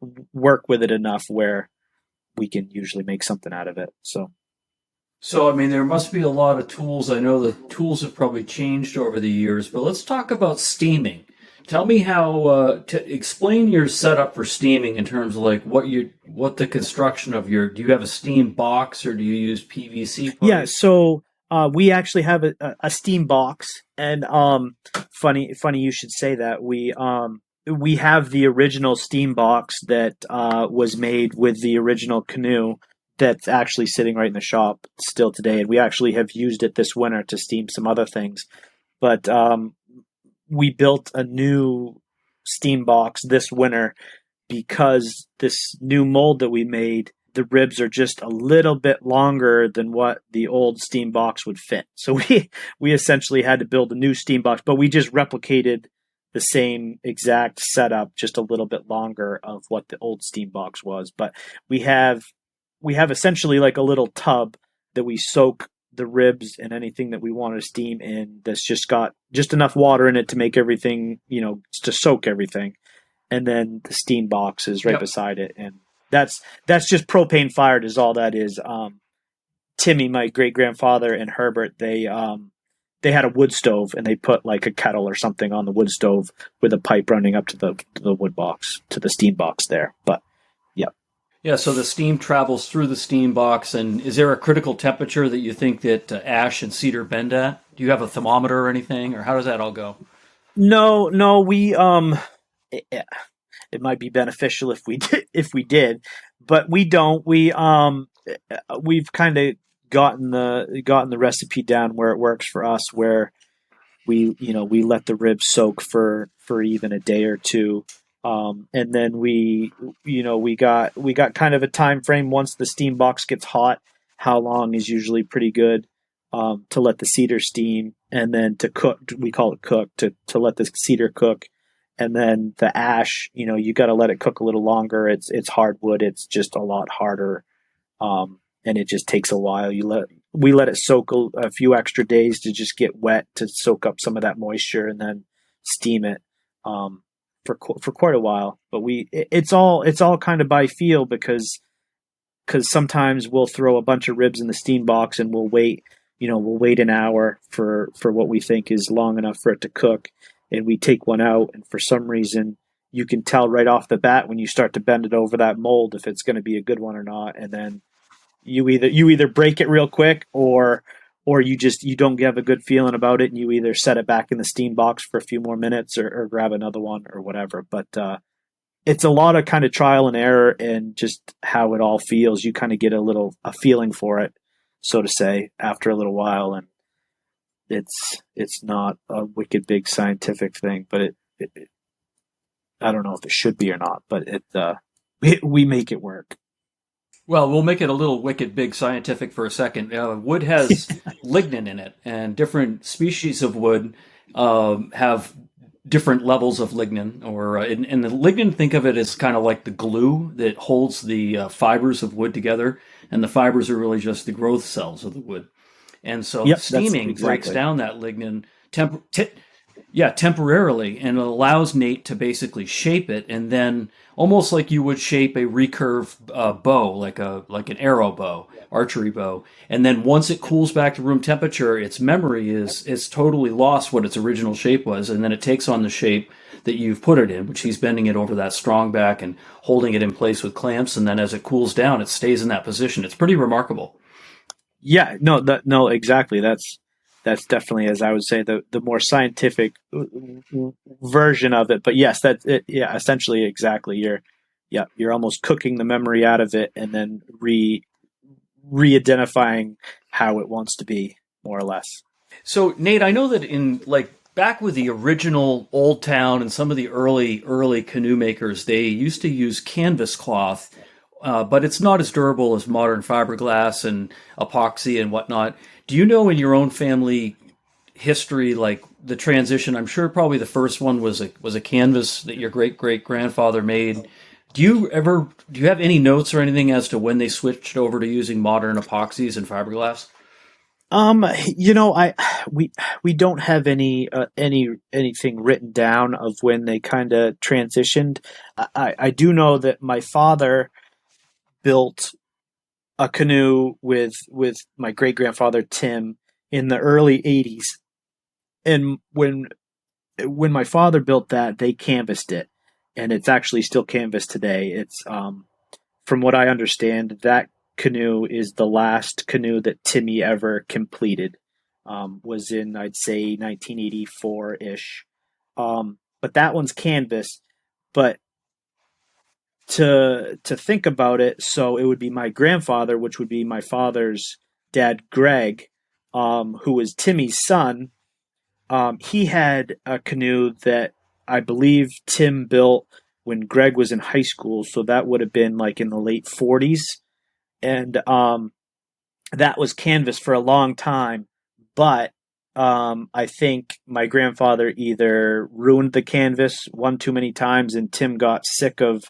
with it enough where we can usually make something out of it. So, I mean, there must be a lot of tools. I know the tools have probably changed over the years, but let's talk about steaming. Tell me how to explain your setup for steaming in terms of like what the construction of do you have a steam box, or do you use PVC pipes? Yeah, so we actually have a steam box, and funny you should say that. We have the original steam box that was made with the original canoe that's actually sitting right in the shop still today, and we actually have used it this winter to steam some other things. But we built a new steam box this winter because this new mold that we made, the ribs are just a little bit longer than what the old steam box would fit. So we essentially had to build a new steam box, but we just replicated the same exact setup, just a little bit longer of what the old steam box was. But we have essentially like a little tub that we soak the ribs and anything that we want to steam in, that's just got just enough water in it to make everything, to soak everything. And then the steam box is right beside it. And that's just propane fired is all that is. Timmy, my great grandfather, and Herbert, they had a wood stove, and they put like a kettle or something on the wood stove with a pipe running up to the wood box, to the steam box there. But yeah, so the steam travels through the steam box, and is there a critical temperature that you think that ash and cedar bend at? Do you have a thermometer or anything, or how does that all go? No, we it might be beneficial if we did, but we don't. We've kind of gotten the recipe down where it works for us, where we let the ribs soak for even a day or two. And then we got kind of a time frame once the steam box gets hot. How long is usually pretty good to let the cedar steam, and then to cook. We call it cook, to let the cedar cook, and then the ash. You got to let it cook a little longer. It's hardwood. It's just a lot harder, and it just takes a while. We let it soak a few extra days to just get wet, to soak up some of that moisture, and then steam it. For quite a while, but it's all kind of by feel, because sometimes we'll throw a bunch of ribs in the steam box and we'll wait an hour for what we think is long enough for it to cook, and we take one out, and for some reason you can tell right off the bat when you start to bend it over that mold if it's going to be a good one or not, and then you either break it real quick, or you don't have a good feeling about it, and you either set it back in the steam box for a few more minutes, or grab another one or whatever. But it's a lot of kind of trial and error, and just how it all feels. You kind of get a feeling for it, so to say, after a little while, and it's not a wicked big scientific thing, but it I don't know if it should be or not, but we make it work. Well, we'll make it a little wicked big scientific for a second. Wood has lignin in it, and different species of wood have different levels of lignin. And the lignin, think of it as kind of like the glue that holds the fibers of wood together, and the fibers are really just the growth cells of the wood. And so steaming breaks down that lignin. Yeah, temporarily, and it allows Nate to basically shape it, and then almost like you would shape a recurve bow, like an arrow bow, archery bow, and then once it cools back to room temperature, its memory is totally lost what its original shape was, and then it takes on the shape that you've put it in, which he's bending it over that strong back and holding it in place with clamps, and then as it cools down, it stays in that position. It's pretty remarkable. Yeah, no, exactly. That's definitely, as I would say, the more scientific version of it. But yes, that it, yeah, essentially, exactly. You're almost cooking the memory out of it and then re-identifying how it wants to be, more or less. So, Nate, I know that in like back with the original Old Town and some of the early canoe makers, they used to use canvas cloth, but it's not as durable as modern fiberglass and epoxy and whatnot. Do you know in your own family history, like the transition? I'm sure probably the first one was a canvas that your great grandfather made. Do you have any notes or anything as to when they switched over to using modern epoxies and fiberglass? I we don't have anything written down of when they kind of transitioned. I do know that my father built a canoe with my great grandfather Tim in the early '80s, and when my father built that, they canvassed it, and it's actually still canvassed today. It's from what I understand, that canoe is the last canoe that Timmy ever completed. Was in, I'd say, 1984 ish. But that one's canvas. But to think about it, so it would be my grandfather, which would be my father's dad, Greg, who was Timmy's son. He had a canoe that I believe Tim built when Greg was in high school, so that would have been like in the late 40s, and that was canvas for a long time. But I think my grandfather either ruined the canvas one too many times, and Tim got sick of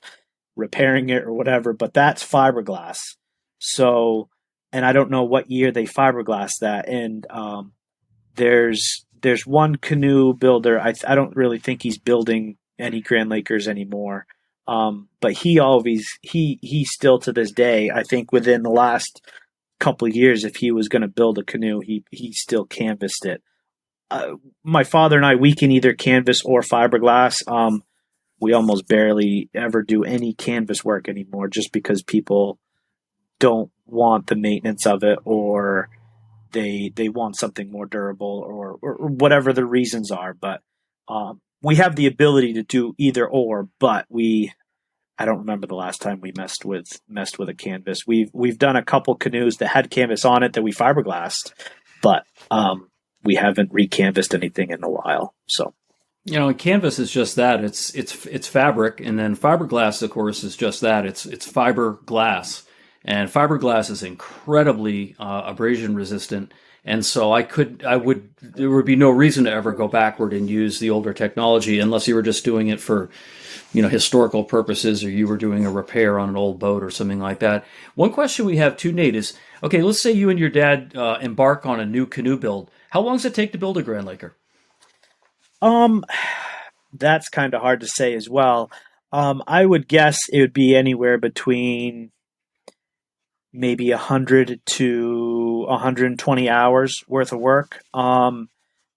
repairing it or whatever. But that's fiberglass. So, and I don't know what year they fiberglass that. And there's one canoe builder. I don't really think he's building any Grand Lakers anymore. But he still to this day, I think within the last couple of years, if he was going to build a canoe, he still canvassed it. My father and I, we can either canvas or fiberglass. We almost barely ever do any canvas work anymore, just because people don't want the maintenance of it, or they want something more durable, or whatever the reasons are. But we have the ability to do either or. But I don't remember the last time we messed with a canvas. We've done a couple canoes that had canvas on it that we fiberglassed, but we haven't recanvassed anything in a while. So, And canvas is just that. It's fabric, and then fiberglass, of course, is just that. It's fiberglass, and fiberglass is incredibly abrasion resistant. And so there would be no reason to ever go backward and use the older technology unless you were just doing it for, historical purposes, or you were doing a repair on an old boat or something like that. One question we have too, Nate, is, okay, let's say you and your dad embark on a new canoe build. How long does it take to build a Grand Laker? that's kind of hard to say as well. I would guess it would be anywhere between maybe 100 to 120 hours worth of work. And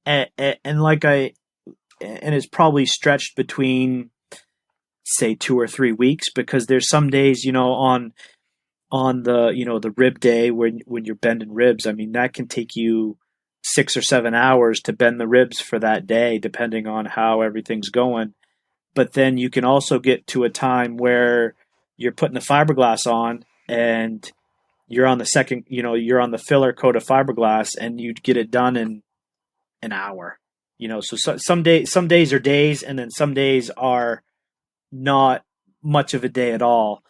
it's probably stretched between, say, 2 or 3 weeks, because there's some days, on the, the rib day when you're bending ribs. I mean, that can take you 6 or 7 hours to bend the ribs for that day, depending on how everything's going. But then you can also get to a time where you're putting the fiberglass on, and you're on the second, you're on the filler coat of fiberglass, and you get it done in an hour. So some days are days, and then some days are not much of a day at all.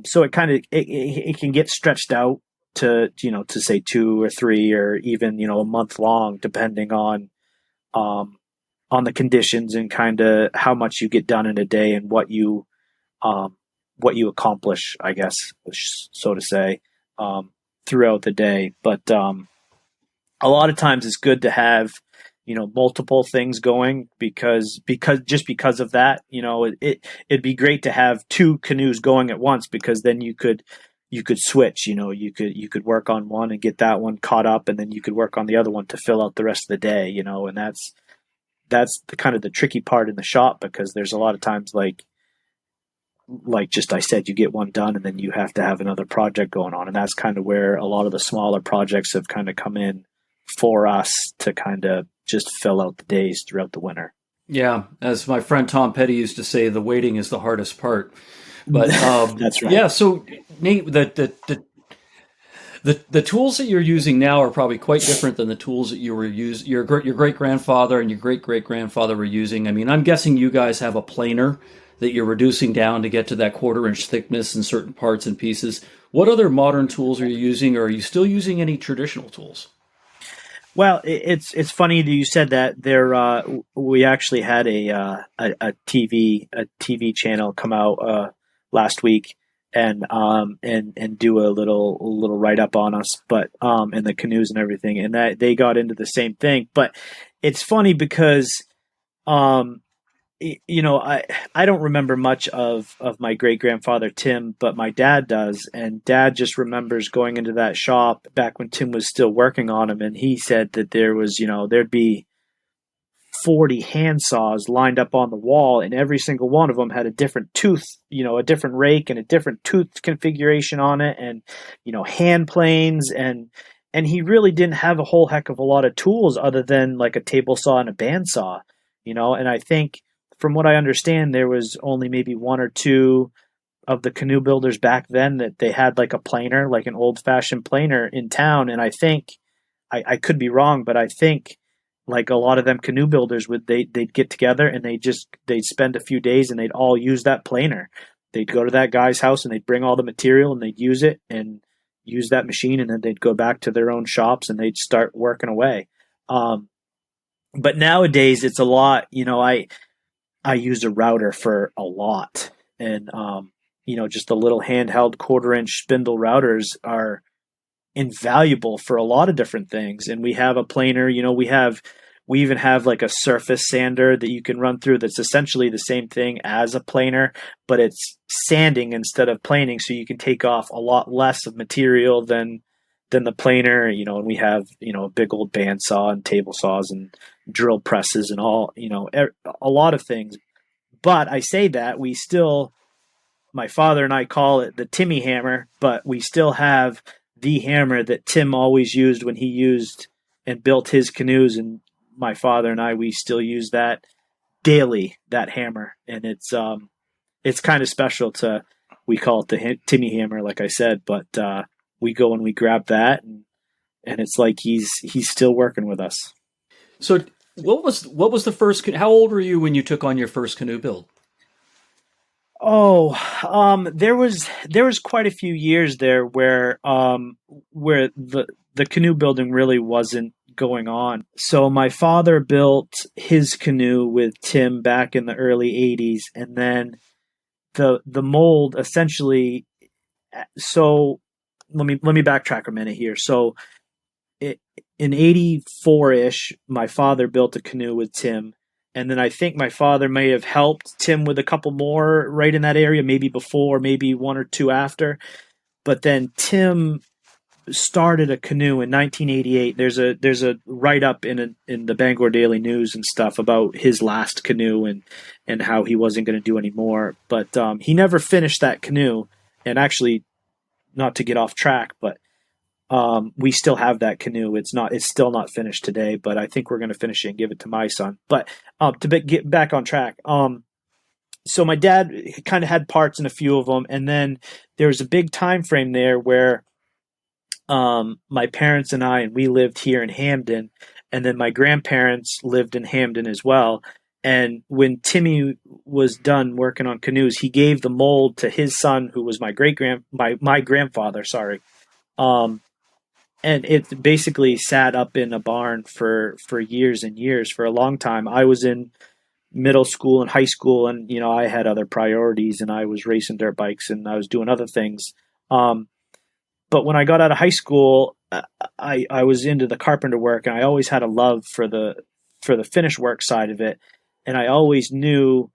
So it can get stretched out to say 2 or 3 or even a month long, depending on the conditions and kind of how much you get done in a day, and what you accomplish, I guess, so to say, throughout the day. But a lot of times it's good to have multiple things going because of that. It'd be great to have two canoes going at once, because then you could switch. You could work on one and get that one caught up, and then you could work on the other one to fill out the rest of the day. And that's the kind of the tricky part in the shop, because there's a lot of times like just I said, you get one done and then you have to have another project going on, and that's kind of where a lot of the smaller projects have kind of come in for us to kind of just fill out the days throughout the winter. Yeah, as my friend Tom Petty used to say, the waiting is the hardest part. But that's right. Yeah, so Nate, the tools that you're using now are probably quite different than the tools that you were your great grandfather and your great great grandfather were using. I mean, I'm guessing you guys have a planer that you're reducing down to get to that 1/4 inch thickness in certain parts and pieces. What other modern tools are you using, or are you still using any traditional tools? Well, it's funny that you said that. We actually had a TV channel come out last week and do a little write up on us, but and the canoes and everything, and that they got into the same thing. But it's funny because I don't remember much of my great grandfather Tim, but my dad does, and Dad just remembers going into that shop back when Tim was still working on him, and he said that there was there'd be 40 hand saws lined up on the wall, and every single one of them had a different tooth, a different rake and a different tooth configuration on it, and hand planes, and he really didn't have a whole heck of a lot of tools other than like a table saw and a bandsaw, and I think, from what I understand, there was only maybe one or two of the canoe builders back then that they had like a planer, like an old fashioned planer in town. And I think, I could be wrong, but I think like a lot of them canoe builders they'd get together and they'd spend a few days and they'd all use that planer. They'd go to that guy's house and they'd bring all the material and they'd use it and use that machine, and then they'd go back to their own shops and they'd start working away. But nowadays it's a lot, I use a router for a lot, and just the little handheld 1/4 inch spindle routers are invaluable for a lot of different things. And we have a planer, we even have like a surface sander that you can run through that's essentially the same thing as a planer, but it's sanding instead of planing, so you can take off a lot less of material than the planer, and we have, a big old bandsaw and table saws and drill presses and all, a lot of things. But I say that my father and I call it the Timmy hammer, but we still have the hammer that Tim always used when he used and built his canoes. And my father and I, we still use that daily, that hammer. And it's kind of special we call it the Timmy hammer, like I said, but we go and we grab that, and it's like he's still working with us. So what was the first? How old were you when you took on your first canoe build? Oh, there was quite a few years there where the canoe building really wasn't going on. So my father built his canoe with Tim back in the early 80s, and then the mold essentially. So let me backtrack a minute here. So in 84-ish, my father built a canoe with Tim. And then I think my father may have helped Tim with a couple more right in that area, maybe before, maybe one or two after. But then Tim started a canoe in 1988. There's a write-up in the Bangor Daily News and stuff about his last canoe and how he wasn't going to do any more. But he never finished that canoe. And actually, not to get off track, but we still have that canoe. It's still not finished today, but I think we're going to finish it and give it to my son. But to get back on track, so my dad kind of had parts in a few of them, and then there was a big time frame there where my parents and we lived here in Hamden, and then my grandparents lived in Hamden as well. And when Timmy was done working on canoes, he gave the mold to his son, who was my grandfather. Sorry. And it basically sat up in a barn for years and years, for a long time. I was in middle school and high school, and I had other priorities, and I was racing dirt bikes and I was doing other things. But when I got out of high school, I was into the carpenter work, and I always had a love for the finish work side of it, and I always knew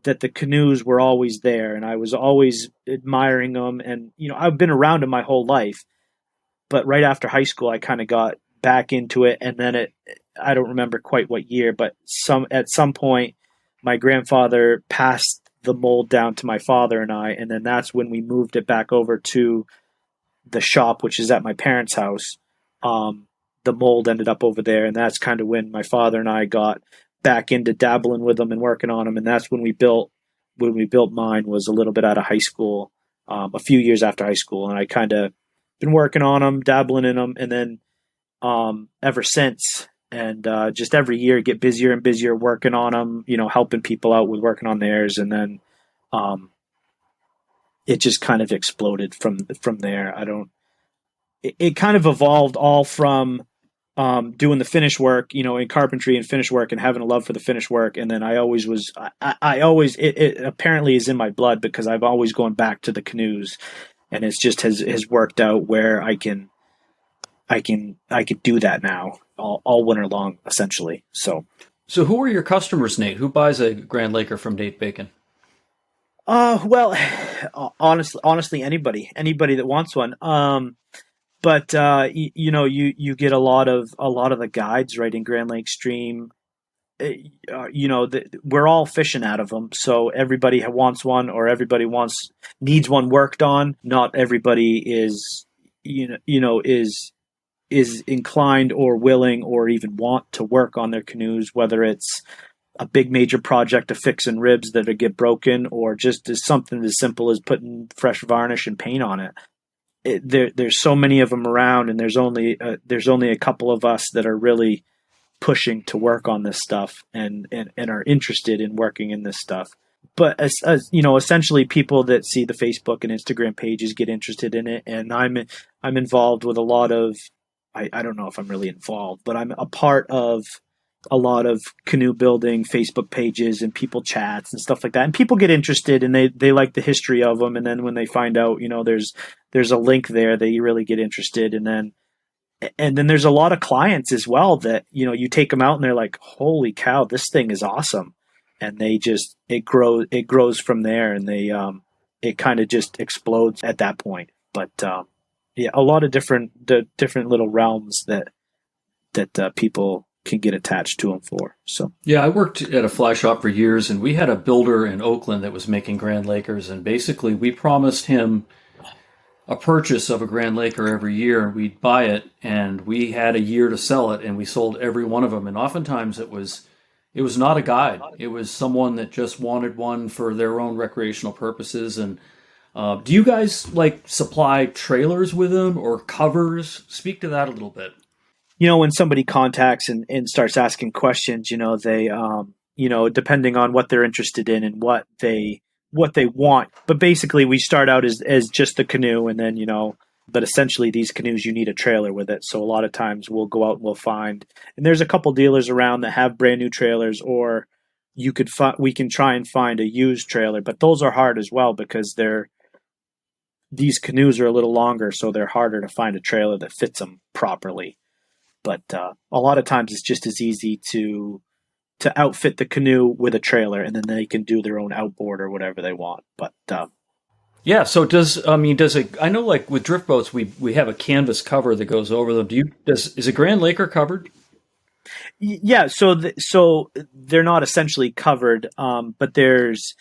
that the canoes were always there, and I was always admiring them. And I've been around them my whole life, but right after high school, I kind of got back into it, and then I don't remember quite what year, but at some point, my grandfather passed the mold down to my father and I, and then that's when we moved it back over to the shop, which is at my parents' house. The mold ended up over there, and that's kind of when my father and I got back into dabbling with them and working on them, and that's when we built mine. Was a little bit out of high school, a few years after high school, and I kind of been working on them, dabbling in them, and then ever since, and just every year get busier and busier working on them, helping people out with working on theirs, and then it just kind of exploded from there. It kind of evolved all from doing the finish work, in carpentry and finish work, and having a love for the finish work. And then I always was, I always, it apparently is in my blood, because I've always gone back to the canoes, and it's just has worked out where I could do that now all winter long, essentially. So who are your customers, Nate? Who buys a Grand Laker from Nate Bacon? Well, honestly, anybody that wants one. But you get a lot of the guides right in Grand Lake Stream. We're all fishing out of them, so everybody wants one, or everybody needs one worked on. Not everybody is inclined or willing or even want to work on their canoes, whether it's a big major project of fixing ribs that get broken, or just as something as simple as putting fresh varnish and paint on it. There's so many of them around, and there's only a couple of us that are really pushing to work on this stuff and are interested in working in this stuff. But as essentially people that see the Facebook and Instagram pages get interested in it, and I'm involved with a lot of, I don't know if I'm really involved, but I'm a part of a lot of canoe building Facebook pages and people chats and stuff like that. And people get interested, and they like the history of them. And then when they find out, there's a link there, they really get interested. And then there's a lot of clients as well that, you take them out and they're like, holy cow, this thing is awesome. And it grows from there, and it kind of just explodes at that point. But, yeah, a lot of different little realms that people can get attached to them for. So yeah, I worked at a fly shop for years, and we had a builder in Oakland that was making Grand Lakers, and basically we promised him a purchase of a Grand Laker every year. We'd buy it, and we had a year to sell it, and we sold every one of them. And oftentimes it was not a guide. It was someone that just wanted one for their own recreational purposes. And do you guys supply trailers with them or covers? Speak to that a little bit. When somebody contacts and starts asking questions, they, depending on what they're interested in and what they want. But basically we start out as just the canoe, and then, but essentially these canoes, you need a trailer with it. So a lot of times we'll go out and we'll find, and there's a couple dealers around that have brand new trailers, or we can try and find a used trailer, but those are hard as well, because these canoes are a little longer, so they're harder to find a trailer that fits them properly. But a lot of times it's just as easy to outfit the canoe with a trailer, and then they can do their own outboard or whatever they want. But yeah, so does it? I know, with drift boats, we have a canvas cover that goes over them. Is a Grand Laker covered? Yeah, so they're not essentially covered, but there's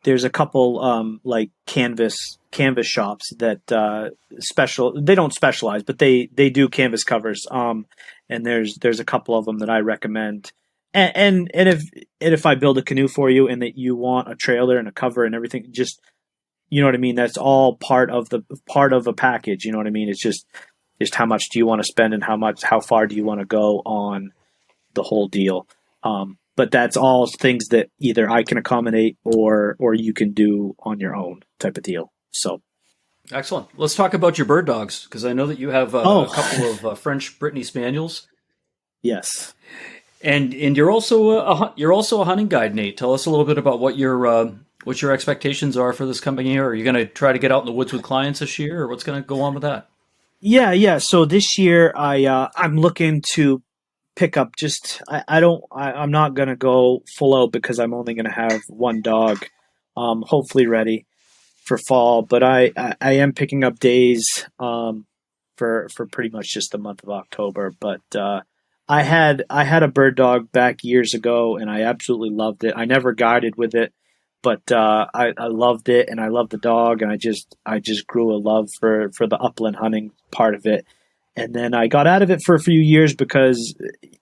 a couple canvas shops that they don't specialize, but they do canvas covers. And there's a couple of them that I recommend. And if I build a canoe for you and that you want a trailer and a cover and everything, just, you know what I mean? That's all part of a package. You know what I mean? It's just how much do you want to spend, and how far do you want to go on the whole deal. But that's all things that either I can accommodate or you can do on your own type of deal. So, excellent. Let's talk about your bird dogs, because I know that you have a couple of French Brittany Spaniels. Yes, and you're also a hunting guide, Nate. Tell us a little bit about what your expectations are for this coming year. Are you going to try to get out in the woods with clients this year, or what's going to go on with that? Yeah. So this year I'm looking to pick up just I'm not gonna go full out because I'm only gonna have one dog, hopefully ready for fall. But I am picking up days for pretty much just the month of October. But I had a bird dog back years ago, and I absolutely loved it. I never guided with it, but I loved it, and I loved the dog, and I just grew a love for the upland hunting part of it. And then I got out of it for a few years because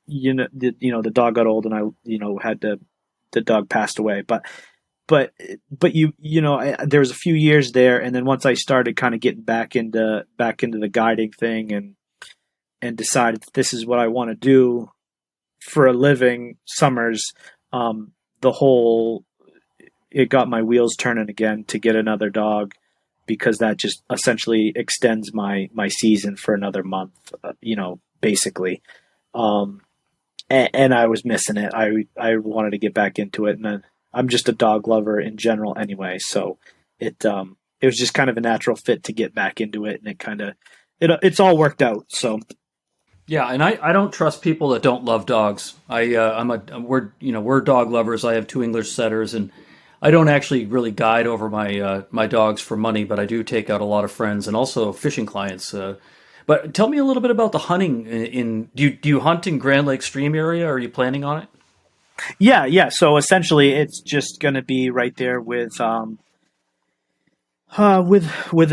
the dog got old, and I had to the dog passed away. But there was a few years there, and then once I started kind of getting back into the guiding thing, and decided that this is what I want to do for a living, summers, the whole it got my wheels turning again to get another dog, because that just essentially extends my season for another month, basically. And I was missing it. I wanted to get back into it, and I'm just a dog lover in general anyway, so it was just kind of a natural fit to get back into it, and it's all worked out. So Yeah, and I don't trust people that don't love dogs. We're dog lovers. I have two English setters, and I don't actually really guide over my dogs for money, but I do take out a lot of friends and also fishing clients. But tell me a little bit about the hunting. Do you hunt in Grand Lake Stream area? Are you planning on it? yeah. So essentially, it's just going to be right there with the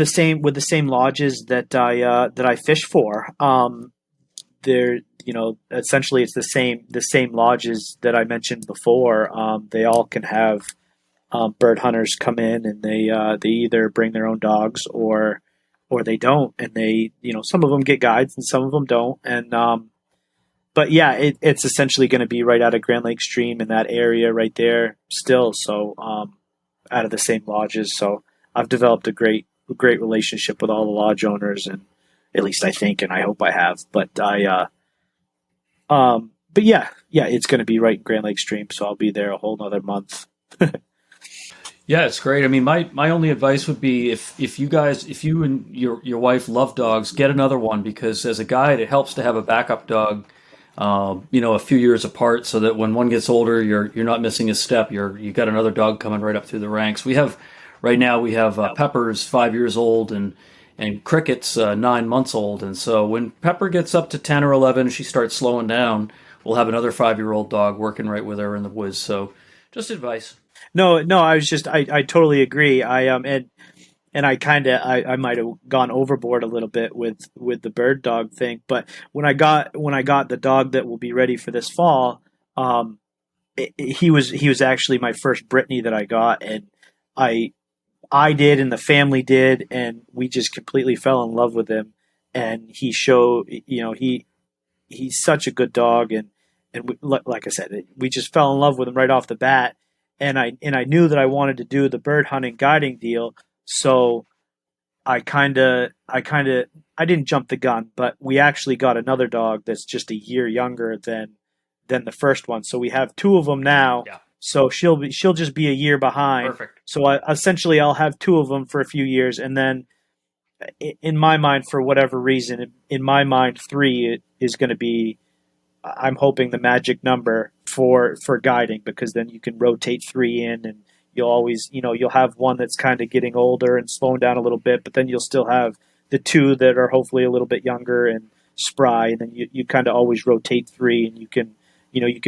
same lodges that I fish for. They're essentially it's the same lodges that I mentioned before. They all can have bird hunters come in, and they either bring their own dogs or they don't, and they some of them get guides and some of them don't. And but yeah, it's essentially going to be right out of Grand Lake Stream in that area right there still. So out of the same lodges. So I've developed a great relationship with all the lodge owners, and at least I think, and I hope I have. But yeah, it's going to be right in Grand Lake Stream, so I'll be there a whole another month. Yeah, it's great. I mean, my only advice would be if you and your wife love dogs, get another one, because as a guide, it helps to have a backup dog, a few years apart, so that when one gets older, you're not missing a step. You got another dog coming right up through the ranks. Right now we have Pepper's 5 years old, and Cricket's 9 months old, and so when Pepper gets up to 10 or 11, she starts slowing down. We'll have another 5-year-old dog working right with her in the woods. So, just advice. No, I totally agree. And I might have gone overboard a little bit with the bird dog thing, but when I got the dog that will be ready for this fall, he was actually my first Brittany that I got, and I did, and the family did, and we just completely fell in love with him. And he's such a good dog, and like I said, we just fell in love with him right off the bat. And I knew that I wanted to do the bird hunting guiding deal, so I didn't jump the gun, but we actually got another dog that's just a year younger than the first one. So we have two of them now. Yeah. So she'll just be a year behind. Perfect. So essentially I'll have two of them for a few years, and then in my mind, for whatever reason, in my mind, three is going to be, I'm hoping, the magic number for guiding, because then you can rotate three in, and you'll always, you'll have one that's kind of getting older and slowing down a little bit, but then you'll still have the two that are hopefully a little bit younger and spry, and then you kind of always rotate three, and you can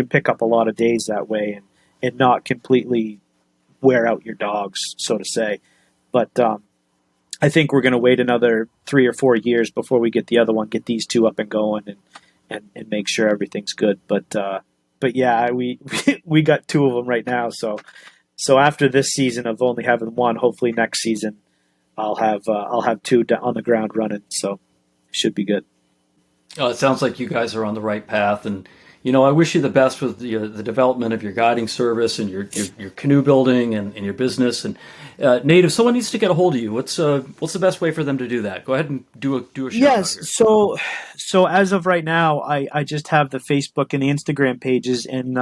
pick up a lot of days that way, and not completely wear out your dogs, so to say. But I think we're going to wait another 3 or 4 years before we get the other one, get these two up and going, and make sure everything's good. But yeah, we we got two of them right now. So after this season of only having one, hopefully next season I'll have two on the ground running. So it should be good. It sounds like you guys are on the right path, and I wish you the best with the development of your guiding service and your canoe building and your business. And Nate, if someone needs to get a hold of you, what's the best way for them to do that? Go ahead and do a show. Yes. So as of right now, I just have the Facebook and the Instagram pages, and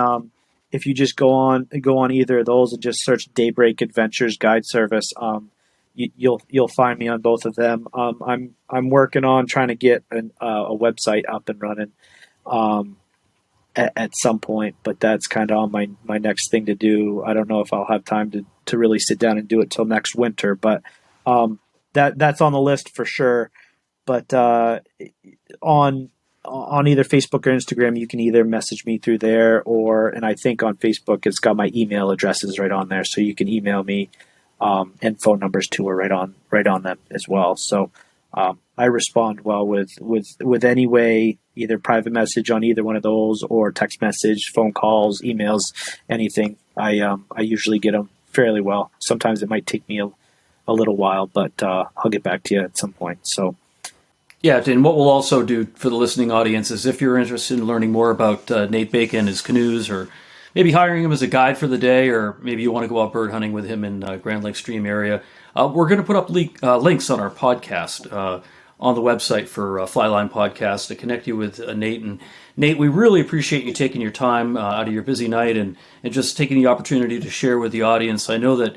if you just go on either of those and just search Daybreak Adventures Guide Service, you'll find me on both of them. I'm working on trying to get a website up and running. at some point, but that's kind of on my next thing to do. I don't know if I'll have time to really sit down and do it till next winter, but that's on the list for sure. But on either Facebook or Instagram, you can either message me through there, and I think on Facebook it's got my email addresses right on there, so you can email me, and phone numbers too are right on them as well. So I respond well with any way, either private message on either one of those, or text message, phone calls, emails, anything. I usually get them fairly well. Sometimes it might take me a little while, but I'll get back to you at some point. So. Yeah, and what we'll also do for the listening audience is if you're interested in learning more about Nate Bacon, his canoes, or maybe hiring him as a guide for the day, or maybe you want to go out bird hunting with him in Grand Lake Stream area, we're going to put up links on our podcast on the website for Flyline Podcast to connect you with Nate. And Nate, we really appreciate you taking your time out of your busy night and just taking the opportunity to share with the audience. I know that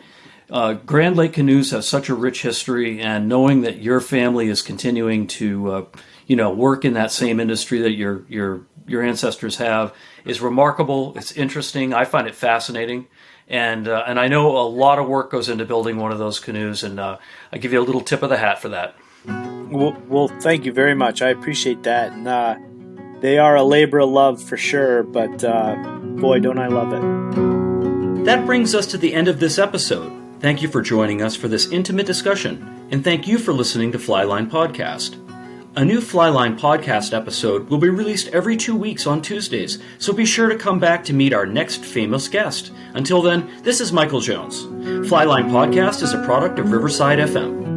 Grand Lake Canoes has such a rich history, and knowing that your family is continuing to, work in that same industry that your ancestors have is remarkable. It's interesting. I find it fascinating, and I know a lot of work goes into building one of those canoes, and I give you a little tip of the hat for that. Well, thank you very much. I appreciate that, and they are a labor of love for sure. But boy, don't I love it! That brings us to the end of this episode. Thank you for joining us for this intimate discussion, and thank you for listening to Flyline Podcast. A new Flyline Podcast episode will be released every 2 weeks on Tuesdays, so be sure to come back to meet our next famous guest. Until then, this is Michael Jones. Flyline Podcast is a product of Riverside FM.